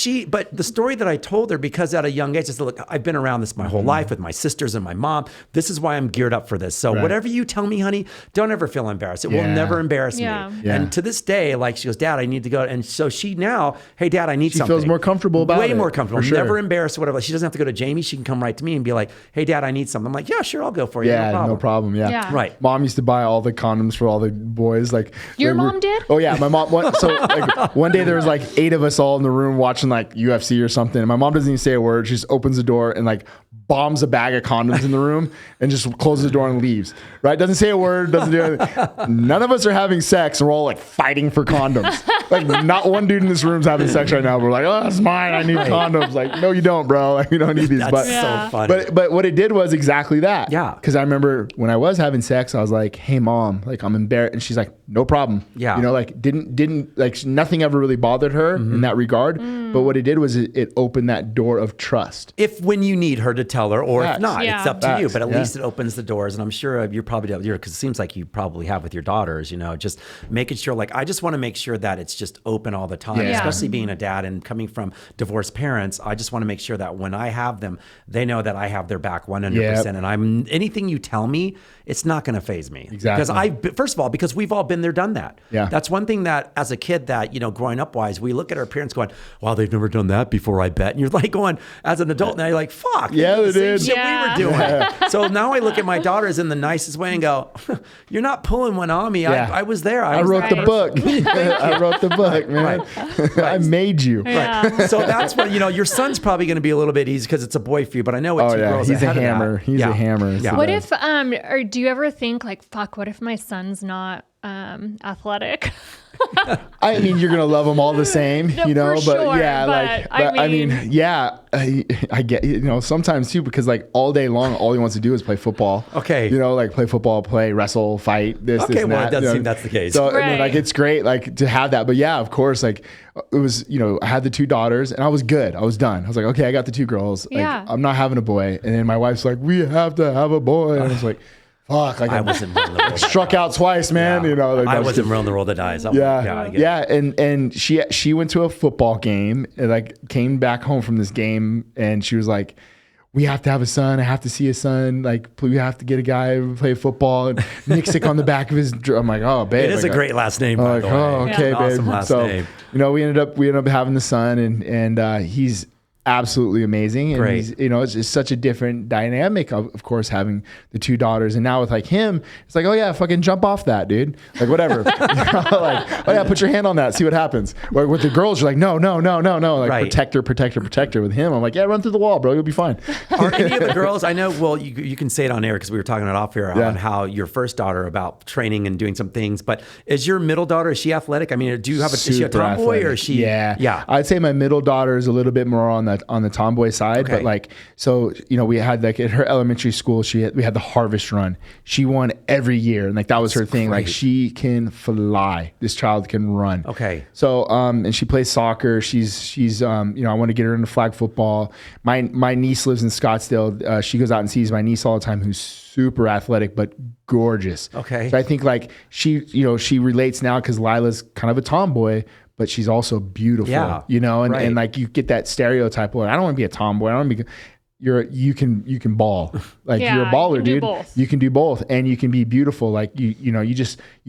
the story that I told her, because at a young age, I said, look, I've been around this my whole life with my sisters and my mom. This is why I'm geared up for this. So whatever you tell tell me, honey, don't ever feel embarrassed. It will never embarrass me. And to this day, like she goes, Dad, I need to go. And so she now, hey, Dad, I need something. She feels more comfortable about it. Way more comfortable. For sure. Never embarrassed or whatever. She doesn't have to go to Jamie. She can come right to me and be like, hey, Dad, I need something. I'm like, yeah, sure, I'll go for you. Yeah, no problem. Yeah. Right. Mom used to buy all the condoms for all the boys. Like your mom did? Oh yeah, my mom. So like one day there was like 8 of us all in the room watching like UFC or something. And my mom doesn't even say a word. She just opens the door and like bombs a bag of condoms in the room and just closes the door and leaves. Right? Doesn't say a word. Doesn't do anything. None of us are having sex, and we're all like fighting for condoms. Like not one dude in this room's having sex right now. We're like, oh, that's mine. I need condoms. Like, no, you don't, bro. Like, you don't need these. That's so funny. But what it did was exactly that. Yeah. Because I remember when I was having sex, I was like, hey, Mom, like I'm embarrassed. And she's like, no problem. Yeah. You know, like didn't like nothing ever really bothered her in that regard. But what it did was it opened that door of trust. If when you need her to tell her, or Facts. if not, it's up to you. But at Yeah. least it opens the doors. And I'm sure you're probably, because it seems like you probably have with your daughters, you know, just making sure, like, I just want to make sure that it's just open all the time, Yeah. especially being a dad and coming from divorced parents. I just want to make sure that when I have them, they know that I have their back 100%. Yep. And anything you tell me, it's not going to faze me. Exactly. Because first of all, because we've all been there, done that. Yeah. That's one thing that as a kid that, you know, growing up wise, we look at our parents going, wow, they've never done that before, I bet. And you're like going, as an adult now, you're like, fuck. Yeah, the they same did. shit Yeah. we were doing. So now I look at my daughters in the nicest way and go, you're not pulling one on me. Yeah. I was there. I was wrote the Right. book. I wrote the book, man. I made you. Yeah. So that's what, you know, your son's probably going to be a little bit easy because it's a boy for you, but I know what Oh two yeah, girls he's a ahead of that. hammer. He's a hammer. It's Yeah. the What best. if or do you ever think like, fuck, what if my son's not athletic? I mean, you're gonna love them all the same, No, you know. for But sure, yeah, but I mean, yeah, I get, you know, sometimes too, because like all day long, all he wants to do is play football. Okay. You know, like play football, play, wrestle, fight. This, Okay, this, and well, that. it does you know. seem that's the case. So I mean, like Right. it's great, like to have that. But yeah, of course, like it was, you know, I had the 2 daughters, and I was good. I was done. I was like, okay, I got the 2 girls. Like, Yeah. I'm not having a boy. And then my wife's like, we have to have a boy. And I was like, fuck, like I wasn't willing to roll struck out twice, man. Yeah. You know, like, I was wasn't just- willing to roll the dice. I yeah, get it. yeah, and she went to a football game and like came back home from this game, and she was like, we have to have a son. I have to see a son. Like, we have to get a guy to play football. And Nicksick on the back of his. I'm like, oh, babe. It is a like, great last name, I'm by like, the way. oh, okay, An babe. awesome last So, name. you know, we ended up having the son, and he's absolutely amazing. And Great. he's, you know, it's just such a different dynamic of course, having the 2 daughters. And now with like him, it's like, oh yeah, fucking jump off that, dude. Like whatever. You know, like, oh yeah, put your hand on that, see what happens. Or with the girls, you're like, no. Like Right. protect her. With him, I'm like, yeah, run through the wall, bro. You'll be fine. Are any of the girls, I know, well, you can say it on air because we were talking it off air Yeah. on how your first daughter about training and doing some things, but is your middle daughter, is she athletic? I mean, do you have is she a Super tomboy or athletic. is she? Yeah. I'd say my middle daughter is a little bit more on the tomboy side, Okay. but like, so, you know, we had like at her elementary school, we had the harvest run. She won every year. And like, that was her thing. great. Like she can fly. This child can run. Okay. So, and she plays soccer. She's you know, I want to get her into flag football. My niece lives in Scottsdale. She goes out and sees my niece all the time, who's super athletic, but gorgeous. Okay. So I think like she relates now because Lila's kind of a tomboy, but she's also beautiful, Yeah, you know, and, right. and like you get that stereotype. Like, I don't want to be a tomboy. I don't want to be. You can ball. Like Yeah, you're a baller, you can do dude. both. You can do both, and you can be beautiful. Like you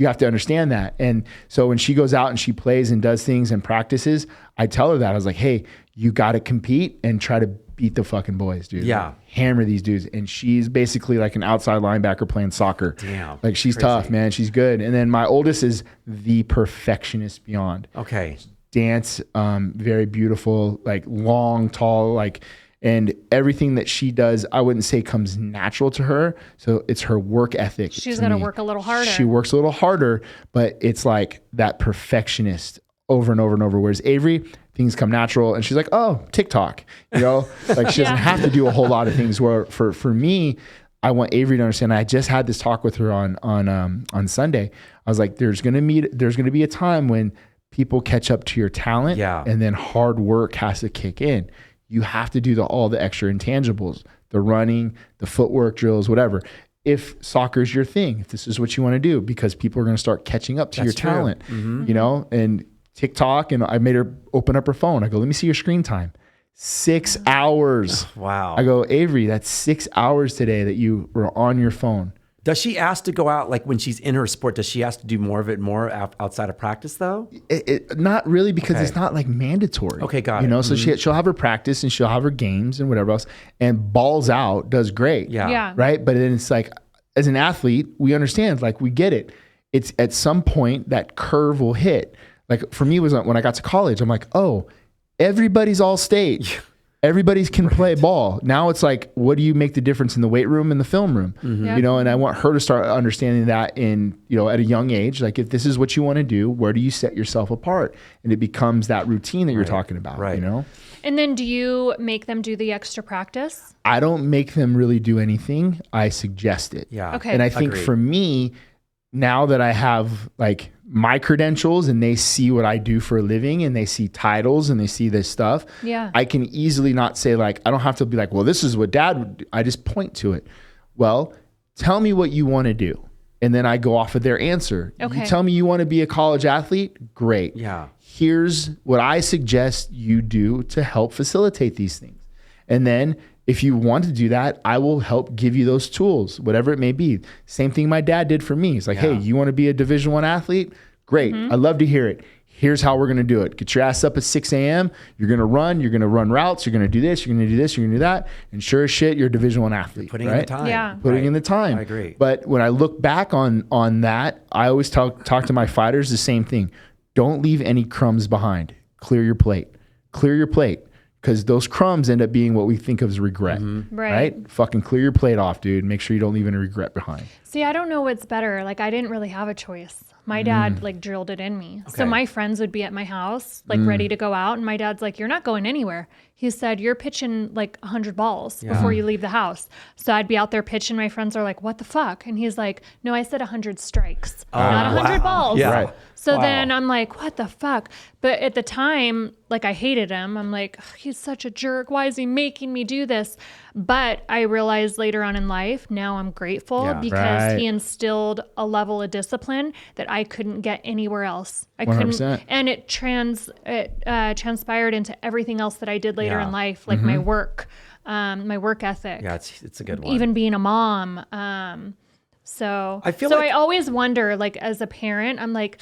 have to understand that. And so when she goes out and she plays and does things and practices, I tell her that I was like, hey, you got to compete and try to beat the fucking boys, dude. Yeah. Like, hammer these dudes. And she's basically like an outside linebacker playing soccer. Damn, Like she's crazy. tough, man. She's good. And then my oldest is the perfectionist beyond. Okay. Dance, very beautiful, like long, tall, like, and everything that she does, I wouldn't say comes natural to her. So it's her work ethic. She's to got to me. work a little harder. She works a little harder, but it's like that perfectionist over and over and over. Whereas Avery, things come natural, and she's like, oh, TikTok, you know, like she doesn't have to do a whole lot of things. Where for me, I want Avery to understand. I just had this talk with her on Sunday. I was like, there's gonna be a time when people catch up to your talent, and then hard work has to kick in. You have to do all the extra intangibles, the running, the footwork drills, whatever. If soccer is your thing, if this is what you want to do, because people are going to start catching up to your talent, you know, and TikTok. And I made her open up her phone. I go, let me see your screen time. 6 hours. Wow. I go, Avery, that's 6 hours today that you were on your phone. Does she ask to go out, like when she's in her sport, does she ask to do more of it outside of practice though? Not really, because it's not like mandatory. Okay, got it. You know, so she'll have her practice and she'll have her games and whatever else, and balls out does great. Yeah. Right. But then it's like, as an athlete, we understand, like we get it. It's at some point that curve will hit. Like for me, was when I got to college, I'm like, oh, everybody's all state. Everybody can play ball. Now it's like, what do you make the difference in the weight room and the film room? You know, and I want her to start understanding that in, you know, at a young age. Like, if this is what you want to do, where do you set yourself apart? And it becomes that routine that you're talking about, you know? And then do you make them do the extra practice? I don't make them really do anything. I suggest it. Yeah. Okay. And I think for me, now that I have like my credentials and they see what I do for a living and they see titles and they see this stuff, I can easily not say like, I don't have to be like, well, this is what dad would do. I just point to it. Well, tell me what you want to do. And then I go off of their answer. Okay. You tell me you want to be a college athlete? Great. Yeah. Here's what I suggest you do to help facilitate these things. And then if you want to do that, I will help give you those tools, whatever it may be. Same thing my dad did for me. He's like, hey, you want to be a Division I athlete? Great. I'd love to hear it. Here's how we're going to do it. Get your ass up at 6 a.m. You're going to run routes. You're going to do this. You're going to do this. You're going to do that. And sure as shit, you're a Division I athlete. Putting in the time. Yeah. Putting in the time. I agree. But when I look back on that, I always talk to my fighters the same thing. Don't leave any crumbs behind. Clear your plate. Clear your plate. Because those crumbs end up being what we think of as regret, right? Fucking clear your plate off, dude. Make sure you don't leave any regret behind. See, I don't know what's better. Like, I didn't really have a choice. My dad like drilled it in me. So my friends would be at my house, like ready to go out. And my dad's like, you're not going anywhere. He said, you're pitching like 100 balls before you leave the house. So I'd be out there pitching. My friends are like, what the fuck? And he's like, no, I said 100 strikes, not 100 balls. Yeah. Right. So then I'm like, what the fuck? But at the time, like, I hated him. I'm like, he's such a jerk. Why is he making me do this? But I realized later on in life, now I'm grateful because he instilled a level of discipline that I couldn't get anywhere else. I 100%. couldn't, and it transpired into everything else that I did later in life, like my work ethic. Yeah, it's a good one. Even being a mom. So I always wonder, like, as a parent, I'm like,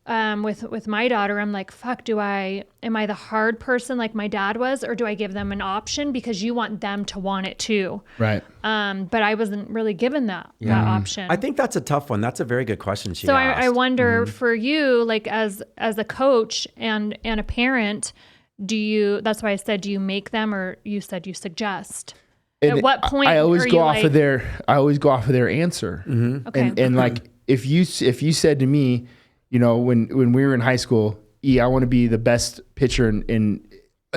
with my daughter, I'm like, fuck, am I the hard person like my dad was, or do I give them an option because you want them to want it too? Right. But I wasn't really given that option. I think that's a tough one. That's a very good question she so asked. I wonder for you, like, as a coach and a parent, that's why I said, do you make them, or you said you suggest? And at what point I always go off like, of their answer. Okay. And like, if you said to me, you know, when we were in high school, I want to be the best pitcher in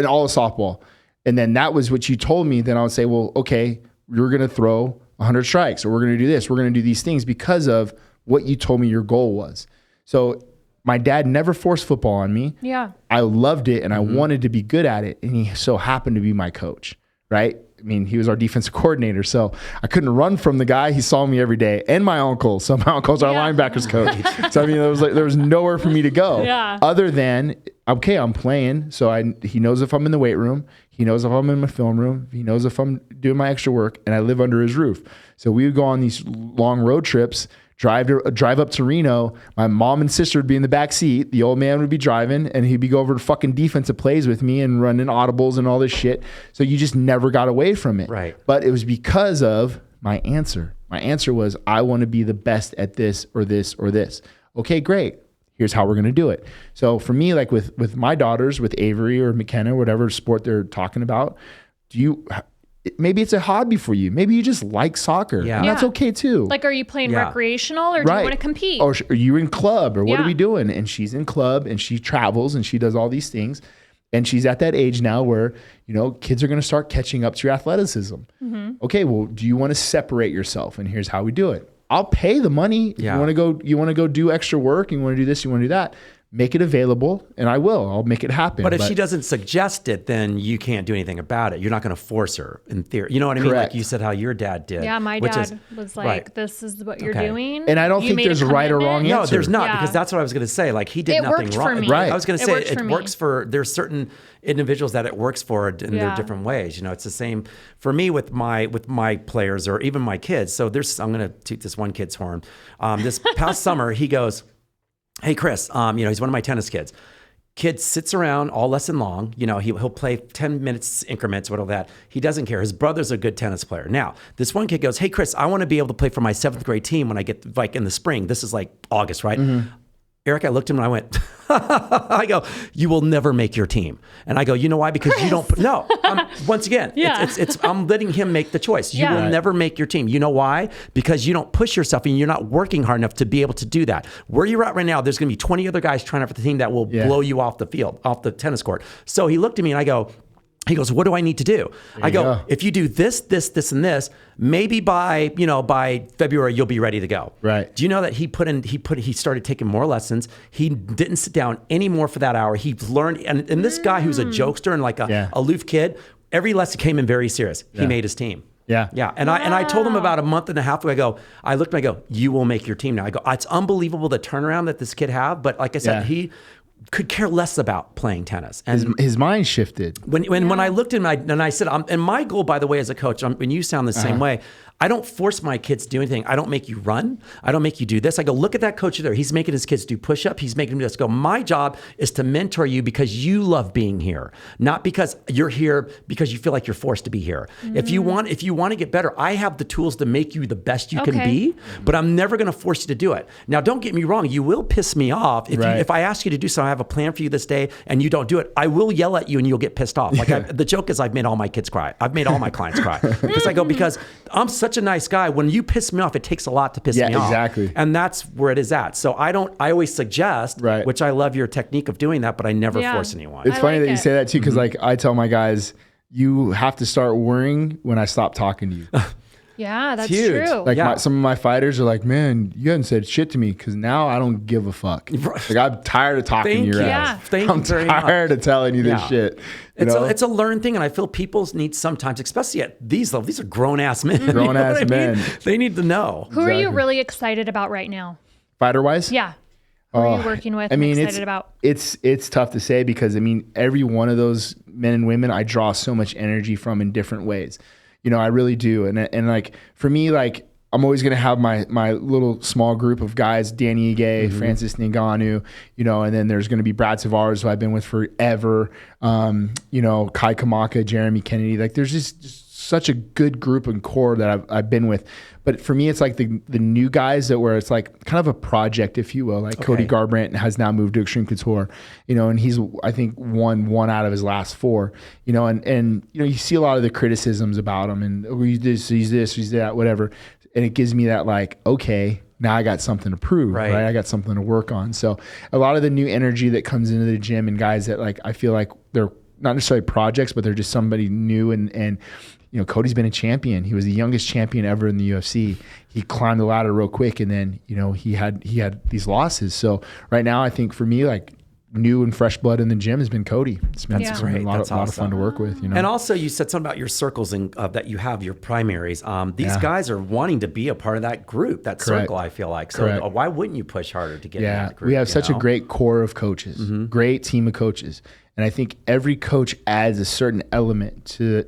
all of softball. And then that was what you told me. Then I would say, well, okay, you're going to throw 100 strikes, or we're going to do this. We're going to do these things because of what you told me your goal was. So my dad never forced football on me. Yeah. I loved it and I wanted to be good at it. And he so happened to be my coach, right? I mean, he was our defensive coordinator, so I couldn't run from the guy. He saw me every day, and my uncle. So my uncle's our linebackers coach. So I mean, there was nowhere for me to go other than, okay, I'm playing. So he knows if I'm in the weight room. He knows if I'm in my film room. He knows if I'm doing my extra work, and I live under his roof. So we would go on these long road trips. Drive up to Reno. My mom and sister would be in the back seat. The old man would be driving, and he'd be go over to fucking defensive plays with me and running audibles and all this shit. So you just never got away from it. Right. But it was because of my answer. My answer was, I want to be the best at this or this or this. Okay, great. Here's how we're going to do it. So for me, like with my daughters, with Avery or McKenna, whatever sport they're talking about, maybe it's a hobby for you. Maybe you just like soccer. Yeah. And that's okay too. Like, are you playing recreational, or do you want to compete? Or are you in club, or what are we doing? And she's in club, and she travels, and she does all these things. And she's at that age now where, you know, kids are going to start catching up to your athleticism. Okay, well, do you want to separate yourself? And here's how we do it. I'll pay the money. If you want to go do extra work, and you want to do this, you want to do that. make it available, and I'll make it happen. But if she doesn't suggest it, then you can't do anything about it. You're not going to force her in theory. You know what I mean? Correct. Like you said, how your dad did. Yeah, my dad was like, right. this is what you're doing. And I don't think there's a right or wrong answer. No, there's not, because that's what I was going to say. Like he did nothing worked wrong. for me. Right. I was going to say it me. works for, there's certain individuals that it works for in their different ways. You know, it's the same for me with my players or even my kids. So I'm going to toot this one kid's horn. This past summer, he goes, hey, Chris, he's one of my tennis kids. Kid sits around all lesson long. You know, he'll play 10 minutes increments, whatever that. He doesn't care. His brother's a good tennis player. Now, this one kid goes, hey, Chris, I want to be able to play for my 7th grade team when I get like in the spring. This is like August, right? Mm-hmm. Eric, I looked at him and I went, I go, you will never make your team. And I go, you know why? Because Chris. You don't, no, once again, I'm letting him make the choice. You will never make your team. You know why? Because you don't push yourself and you're not working hard enough to be able to do that. Where you're at right now, there's going to be 20 other guys trying out for the team that will blow you off the field, off the tennis court. So he looked at me and he goes, what do I need to do? I go, if you do this, and this, maybe by February, you'll be ready to go. Right. Do you know that he started taking more lessons. He didn't sit down anymore for that hour. He learned, and this guy who's a jokester and like a aloof kid, every lesson came in very serious. He made his team. Yeah. Yeah. And I told him about a month and a half ago, I looked and I go, you will make your team now. I go, it's unbelievable the turnaround that this kid have. But like I said, he could care less about playing tennis. And his mind shifted. When I looked at him and I said, and my goal, by the way, as a coach, and you sound the same way, I don't force my kids to do anything. I don't make you run. I don't make you do this. I go, look at that coach there. He's making his kids do push-up. He's making them do this. Go, my job is to mentor you because you love being here, not because you're here because you feel like you're forced to be here. Mm-hmm. If you want to get better, I have the tools to make you the best you can be, but I'm never going to force you to do it. Now, don't get me wrong. You will piss me off. If I ask you to do something, I have a plan for you this day and you don't do it, I will yell at you and you'll get pissed off. Like the joke is I've made all my kids cry. I've made all my clients cry because I'm such a nice guy. When you piss me off, it takes a lot to piss me off. Yeah, exactly. And that's where it is at. So I always suggest, which I love your technique of doing that, but I never force anyone. It's funny that you say that too, because like I tell my guys, you have to start worrying when I stop talking to you. Yeah, that's true. Like some of my fighters are like, man, you haven't said shit to me because now I don't give a fuck. Like I'm tired of talking to your ass. I'm tired of telling you this shit. It's a learned thing, and I feel people need sometimes, especially at these levels. These are grown ass men. Grown ass men. They need to know. Who are you really excited about right now? Fighter wise? Yeah. Who are you working with? Excited about? It's tough to say because every one of those men and women I draw so much energy from in different ways. I really do. And like, for me, like, I'm always going to have my little small group of guys, Danny Ige, Francis Ngannou, and then there's going to be Brad Tavares, who I've been with forever, Kai Kamaka, Jeremy Kennedy. Like, there's just such a good group and core that I've been with. But for me, it's like the new guys where it's like kind of a project, if you will. Like Cody Garbrandt has now moved to Extreme Couture, and he's, I think, won 1 out of his last 4, and you see a lot of the criticisms about him and he's this, he's that, whatever. And it gives me that like, okay, now I got something to prove, right? I got something to work on. So a lot of the new energy that comes into the gym and guys that like, I feel like they're not necessarily projects, but they're just somebody new and Cody's been a champion. He was the youngest champion ever in the UFC. He climbed the ladder real quick, and then he had these losses. So right now, I think for me, like new and fresh blood in the gym has been Cody. It's been a lot of fun to work with. And also, you said something about your circles and that you have your primaries. These guys are wanting to be a part of that group, that circle. I feel like so. Why wouldn't you push harder to get in that group? We have such a great core of coaches, great team of coaches. And I think every coach adds a certain element to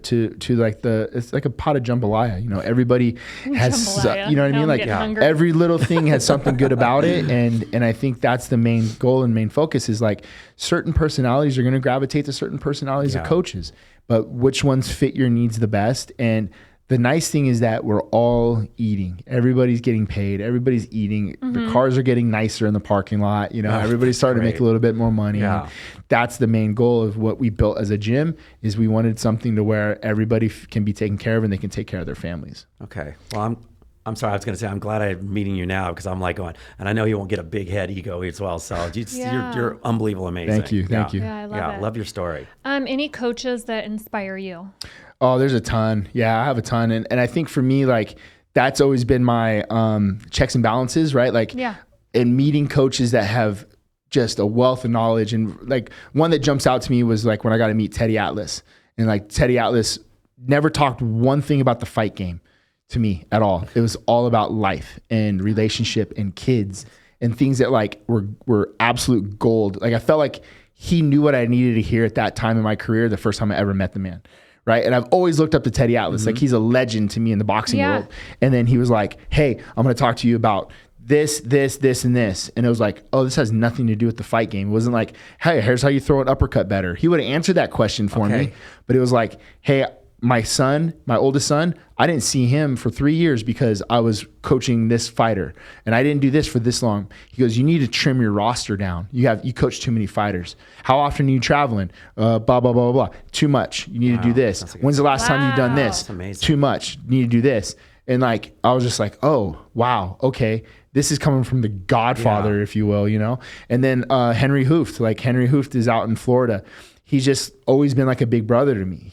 like it's like a pot of jambalaya. Everybody has, you know what I mean? Like every little thing has something good about it. And I think that's the main goal and main focus is like certain personalities are going to gravitate to certain personalities of coaches, but which ones fit your needs the best. And the nice thing is that we're all eating. Everybody's getting paid. Everybody's eating. The cars are getting nicer in the parking lot. Everybody's starting to make a little bit more money. Yeah. That's the main goal of what we built as a gym is we wanted something to where everybody can be taken care of and they can take care of their families. Okay. Well, I'm sorry. I was going to say, I'm glad I'm meeting you now because I'm like going, and I know you won't get a big head ego as well. So you're unbelievable, amazing. Thank you. Thank you. Yeah, I love it. Love your story. Any coaches that inspire you? Oh, there's a ton. Yeah, I have a ton. And I think for me, like, that's always been my checks and balances, right? Like, in meeting coaches that have just a wealth of knowledge. And like one that jumps out to me was like when I got to meet Teddy Atlas, and like Teddy Atlas never talked one thing about the fight game to me at all. It was all about life and relationship and kids and things that like were absolute gold. Like I felt like he knew what I needed to hear at that time in my career, the first time I ever met the man. Right. And I've always looked up to Teddy Atlas. Like he's a legend to me in the boxing world. And then he was like, hey, I'm going to talk to you about this, and this. And it was like, oh, this has nothing to do with the fight game. It wasn't like, hey, here's how you throw an uppercut better. He would have answered that question for me. But it was like, hey, my oldest son, I didn't see him for 3 years because I was coaching this fighter and I didn't do this for this long. He goes, you need to trim your roster down. You coach too many fighters. How often are you traveling? Blah, blah, blah, blah, blah. Too much. You need to do this. When's the last time you've done this? Too much. You need to do this. And like, I was just like, oh, wow. Okay. This is coming from the Godfather, if you will, you know? And then Henry Hooft is out in Florida. He's just always been like a big brother to me.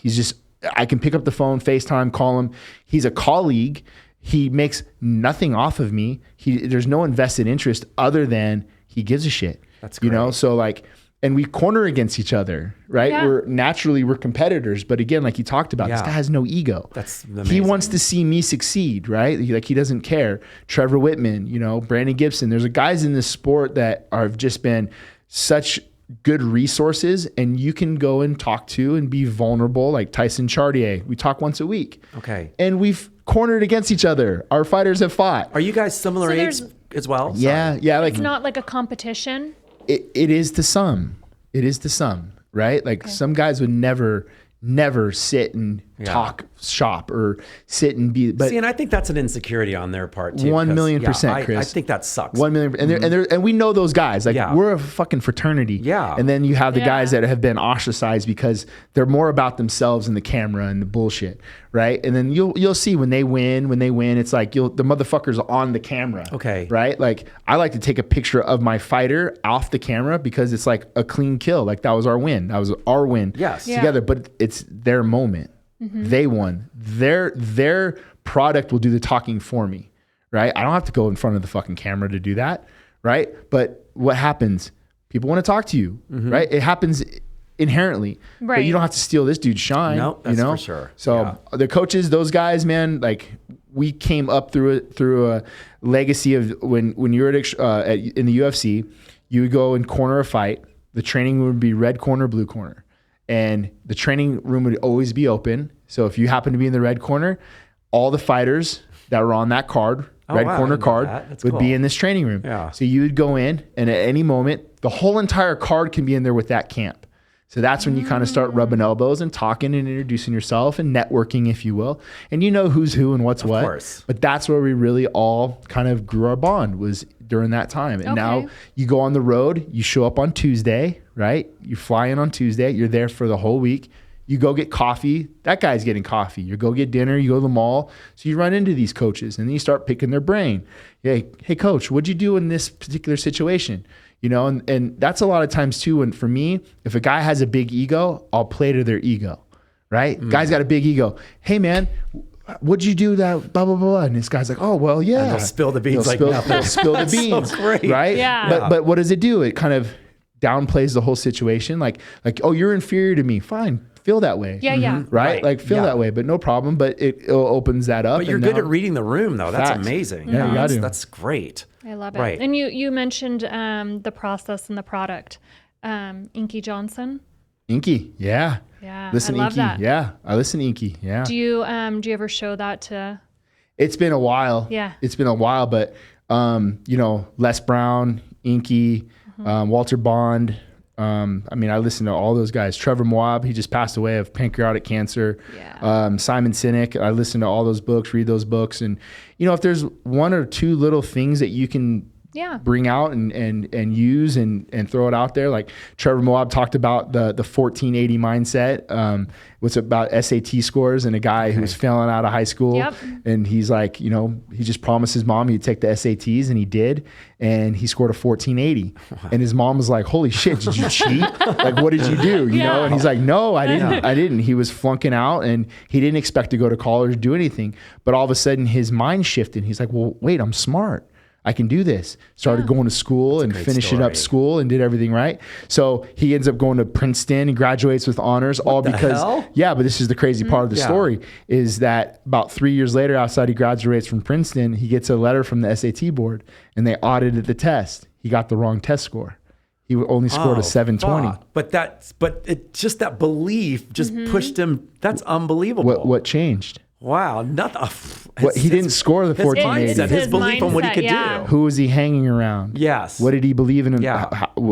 I can pick up the phone, FaceTime, call him. He's a colleague. He makes nothing off of me. There's no invested interest other than he gives a shit. That's great. You know, so like, and we corner against each other, right? Yeah. We're competitors, but again, like you talked about, this guy has no ego. That's amazing. He wants to see me succeed, right? Like he doesn't care. Trevor Whitman, you know, Brandon Gibson. There's guys in this sport that have just been such good resources, and you can go and talk to and be vulnerable, like Tyson Chartier. We talk once a week. Okay. And we've cornered against each other. Our fighters have fought. Are you guys similar age as well? Sorry. Yeah. Like it's not like a competition. It is to some. It is to some, right? Like some guys would never sit and talk shop or sit and be. But see, and I think that's an insecurity on their part too. 1,000,000%, Chris. I think that sucks. 1,000,000, and we know those guys. Like we're a fucking fraternity. Yeah. And then you have the guys that have been ostracized because they're more about themselves and the camera and the bullshit, right? And then you'll see when they win, it's like the motherfucker's on the camera. Okay. Right? Like I like to take a picture of my fighter off the camera because it's like a clean kill. Like that was our win. That was our win. Yes. Together, but it's their moment. They won. Their product will do the talking for me, right? I don't have to go in front of the fucking camera to do that, right? But what happens? People want to talk to you, right? It happens inherently, but you don't have to steal this dude's shine. Nope, that's for sure. So the coaches, those guys, man, like we came up through a legacy of when you were in the UFC, you would go and corner a fight. The training would be red corner, blue corner. And the training room would always be open. So if you happen to be in the red corner, all the fighters that were on that card, corner card, would be in this training room. Yeah. So you would go in, and at any moment, the whole entire card can be in there with that camp. So that's when you kind of start rubbing elbows and talking and introducing yourself and networking, if you will. And you know who's who and what's what. Of course. But that's where we really all kind of grew our bond, was during that time. And now you go on the road, you show up on Tuesday, right? You fly in on Tuesday, you're there for the whole week. You go get coffee, that guy's getting coffee. You go get dinner, you go to the mall. So you run into these coaches and then you start picking their brain. Hey coach, what'd you do in this particular situation? You know, and that's a lot of times too. And for me, if a guy has a big ego, I'll play to their ego, right? Guy's got a big ego. Hey man, what'd you do that blah, blah, blah. And this guy's like, oh, well, yeah. And they'll spill the beans They'll spill the beans, so great. Right? Yeah. But what does it do? It kind of downplays the whole situation. Like, oh, you're inferior to me. Fine. Feel that way. Yeah. Right? Like feel that way, but no problem. But it opens that up. But you're good at reading the room though. That's amazing. Yeah, you gotta do. That's great. I love it. Right. And you mentioned the process and the product. Inky Johnson. Inky. Yeah. Yeah. Listen, I love Inky. that. Yeah. I listen to Inky. Yeah. Do you ever show that to? It's been a while. Yeah. It's been a while, but Les Brown, Inky, Walter Bond. I listen to all those guys. Trevor Moab, he just passed away of pancreatic cancer. Yeah. Simon Sinek, I listen to all those books, read those books. And, if there's one or two little things that you can bring out and use and throw it out there. Like Trevor Moab talked about the 1480 mindset. What's about SAT scores and a guy who's failing out of high school. Yep. And he's like, he just promised his mom he'd take the SATs, and he did. And he scored a 1480. Wow. And his mom was like, holy shit, did you cheat? Like, what did you do? You know? And he's like, no, I didn't. I didn't. He was flunking out and he didn't expect to go to college or do anything. But all of a sudden his mind shifted. He's like, well, wait, I'm smart. I can do this. Started going to school and finishing up school and did everything right. So he ends up going to Princeton and graduates with honors, all because, but this is the crazy part of the story, is that about 3 years later, outside he graduates from Princeton, he gets a letter from the SAT board and they audited the test. He got the wrong test score. He only scored a 720. But it just that belief just pushed him. That's unbelievable. What changed? Wow, nothing. He didn't score the 1480. His belief on what he could do. Who was he hanging around? Yes. What did he believe in?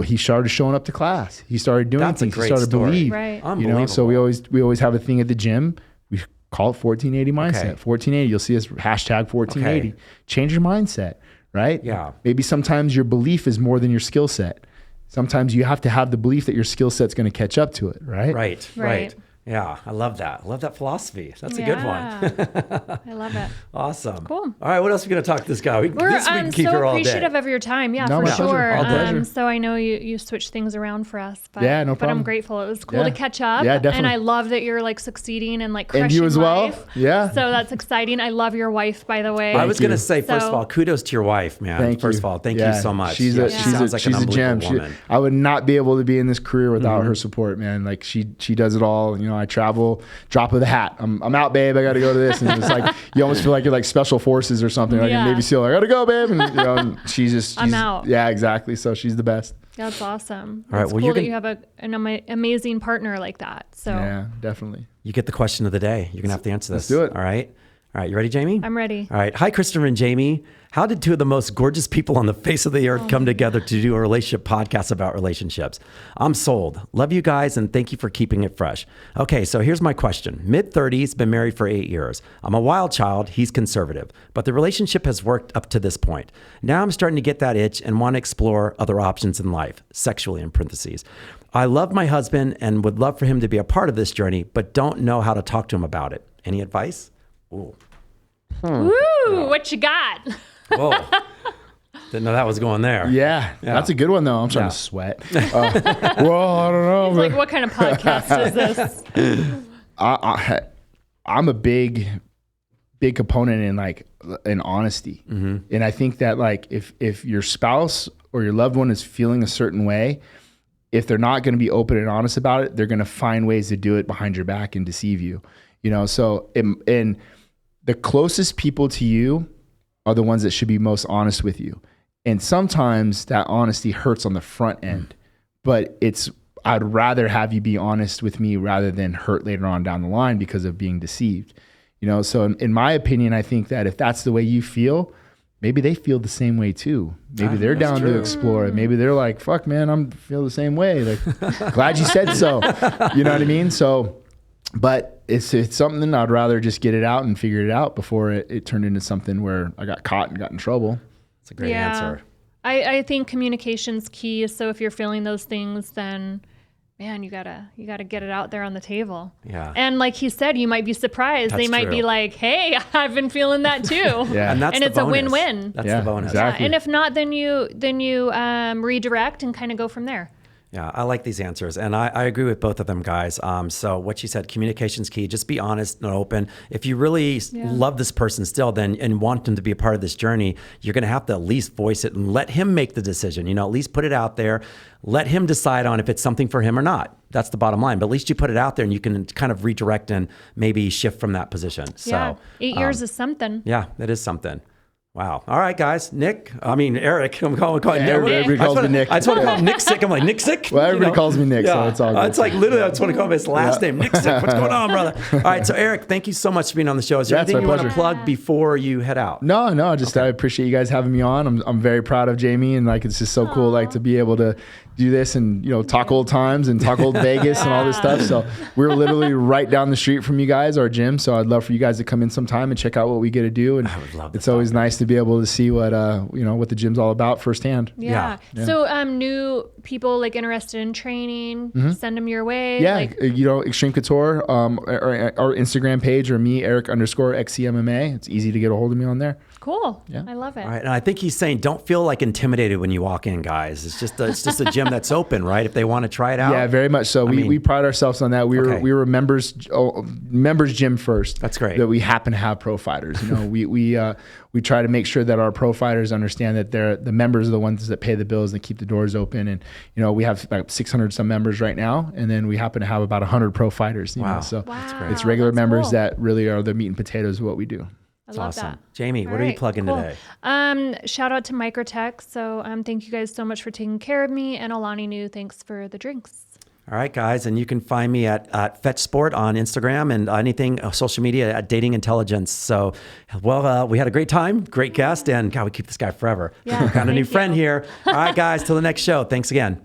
He started showing up to class. He started doing things. He started to believe. Right. Unbelievable. So we always have a thing at the gym. We call it 1480 mindset. 1480. You'll see us hashtag 1480. Change your mindset, right? Yeah. Maybe sometimes your belief is more than your skill set. Sometimes you have to have the belief that your skill set's going to catch up to it, right? Right. Yeah, I love that. I love that philosophy. That's a good one. I love it. Awesome. Cool. All right, what else are we going to talk to this guy? We're we can keep her all day. appreciative of your time. Yeah, for sure. So I know you switched things around for us. But, no problem. But I'm grateful. It was cool to catch up. Yeah, definitely. And I love that you're like succeeding and like crushing and you as well. life. Yeah. So that's exciting. I love your wife, by the way. I was going to say, first of all, kudos to your wife, man. First of all, thank you so much. She's a gem. I would not be able to be in this career without her support, man. Like she does it all. You know, I travel. Drop of the hat. I'm out, babe. I got to go to this. And it's like, you almost feel like you're like special forces or something. Like a Navy SEAL. I got to go, babe. And, and she's I'm out. Yeah, exactly. So she's the best. That's awesome. All right. It's cool that you have an amazing partner like that. So yeah, definitely. You get the question of the day. You're going to have to answer this. Let's do it. All right. All right. You ready, Jamie? I'm ready. All right. Hi, Christopher and Jamie. How did two of the most gorgeous people on the face of the earth come together to do a relationship podcast about relationships? I'm sold. Love you guys and thank you for keeping it fresh. Okay, so here's my question. Mid-30s, been married for 8 years. I'm a wild child. He's conservative. But the relationship has worked up to this point. Now I'm starting to get that itch and want to explore other options in life, sexually in parentheses. I love my husband and would love for him to be a part of this journey, but don't know how to talk to him about it. Any advice? Ooh, what you got? Whoa. Didn't know that was going there. Yeah. That's a good one, though. I'm trying to sweat. Well, I don't know. Like, what kind of podcast is this? I'm a big component in honesty. And I think that like if your spouse or your loved one is feeling a certain way, if they're not going to be open and honest about it, they're going to find ways to do it behind your back and deceive you. You know, so in the closest people to you are the ones that should be most honest with you. And sometimes that honesty hurts on the front end, but I'd rather have you be honest with me rather than hurt later on down the line because of being deceived. You know, so in my opinion, I think that if that's the way you feel, maybe they feel the same way too. Maybe they're down to explore it. Maybe they're like, fuck man, I'm feel the same way. Like, glad you said so. You know what I mean? So, but it's something I'd rather just get it out and figure it out before it turned into something where I got caught and got in trouble. That's a great answer. I think communication's key. So if you're feeling those things, then man, you gotta get it out there on the table. Yeah. And like he said, you might be surprised. They might be like, hey, I've been feeling that too. Yeah. And it's a win-win. That's the bonus. Exactly. Yeah. And if not, then you redirect and kind of go from there. Yeah, I like these answers. And I agree with both of them, guys. So what you said, communication's key. Just be honest and open. If you really love this person still and want them to be a part of this journey, you're going to have to at least voice it and let him make the decision. You know, at least put it out there. Let him decide on if it's something for him or not. That's the bottom line. But at least you put it out there and you can kind of redirect and maybe shift from that position. Yeah. So 8 years is something. Yeah, it is something. Wow. All right, guys. Eric. I'm calling Nick. Everybody calls me Nick. I just want to call him Nicksick. I'm like, Nicksick? Well, everybody calls me Nick, so it's all good. It's like literally, I just want to call him his last name, Nicksick. What's going on, brother? All right, so Eric, thank you so much for being on the show. Is there anything you want to plug before you head out? No, just I appreciate you guys having me on. I'm very proud of Jamie, and like it's just so cool like to be able to do this and talk old times and talk old Vegas and all this stuff. So we're literally right down the street from you guys, our gym. So I'd love for you guys to come in sometime and check out what we get to do. And I would love it's always nice to be able to see what what the gym's all about firsthand. Yeah. So new people like interested in training, send them your way. Yeah, Extreme Couture, our Instagram page, or me, Eric_XCMMA. It's easy to get a hold of me on there. Cool. Yeah. I love it. All right. And I think he's saying don't feel like intimidated when you walk in, guys. It's just a gym that's open, right? If they want to try it out. Yeah, very much so. We pride ourselves on that. We were members gym first. That's great. That we happen to have pro fighters. We we try to make sure that our pro fighters understand that the members are the ones that pay the bills and keep the doors open. And, we have about 600 some members right now. And then we happen to have about 100 pro fighters, so That's great. it's regular That's members cool. that really are the meat and potatoes of what we do. I love Awesome. that. Jamie, what are you plugging today? Shout out to Microtech. So thank you guys so much for taking care of me. And Alani New, thanks for the drinks. All right, guys. And you can find me at Fetch Sport on Instagram and anything social media at Dating Intelligence. So, we had a great time, great guest, and God, we keep this guy forever. Yeah, Got a new thank friend you. here. All right, guys, till the next show. Thanks again.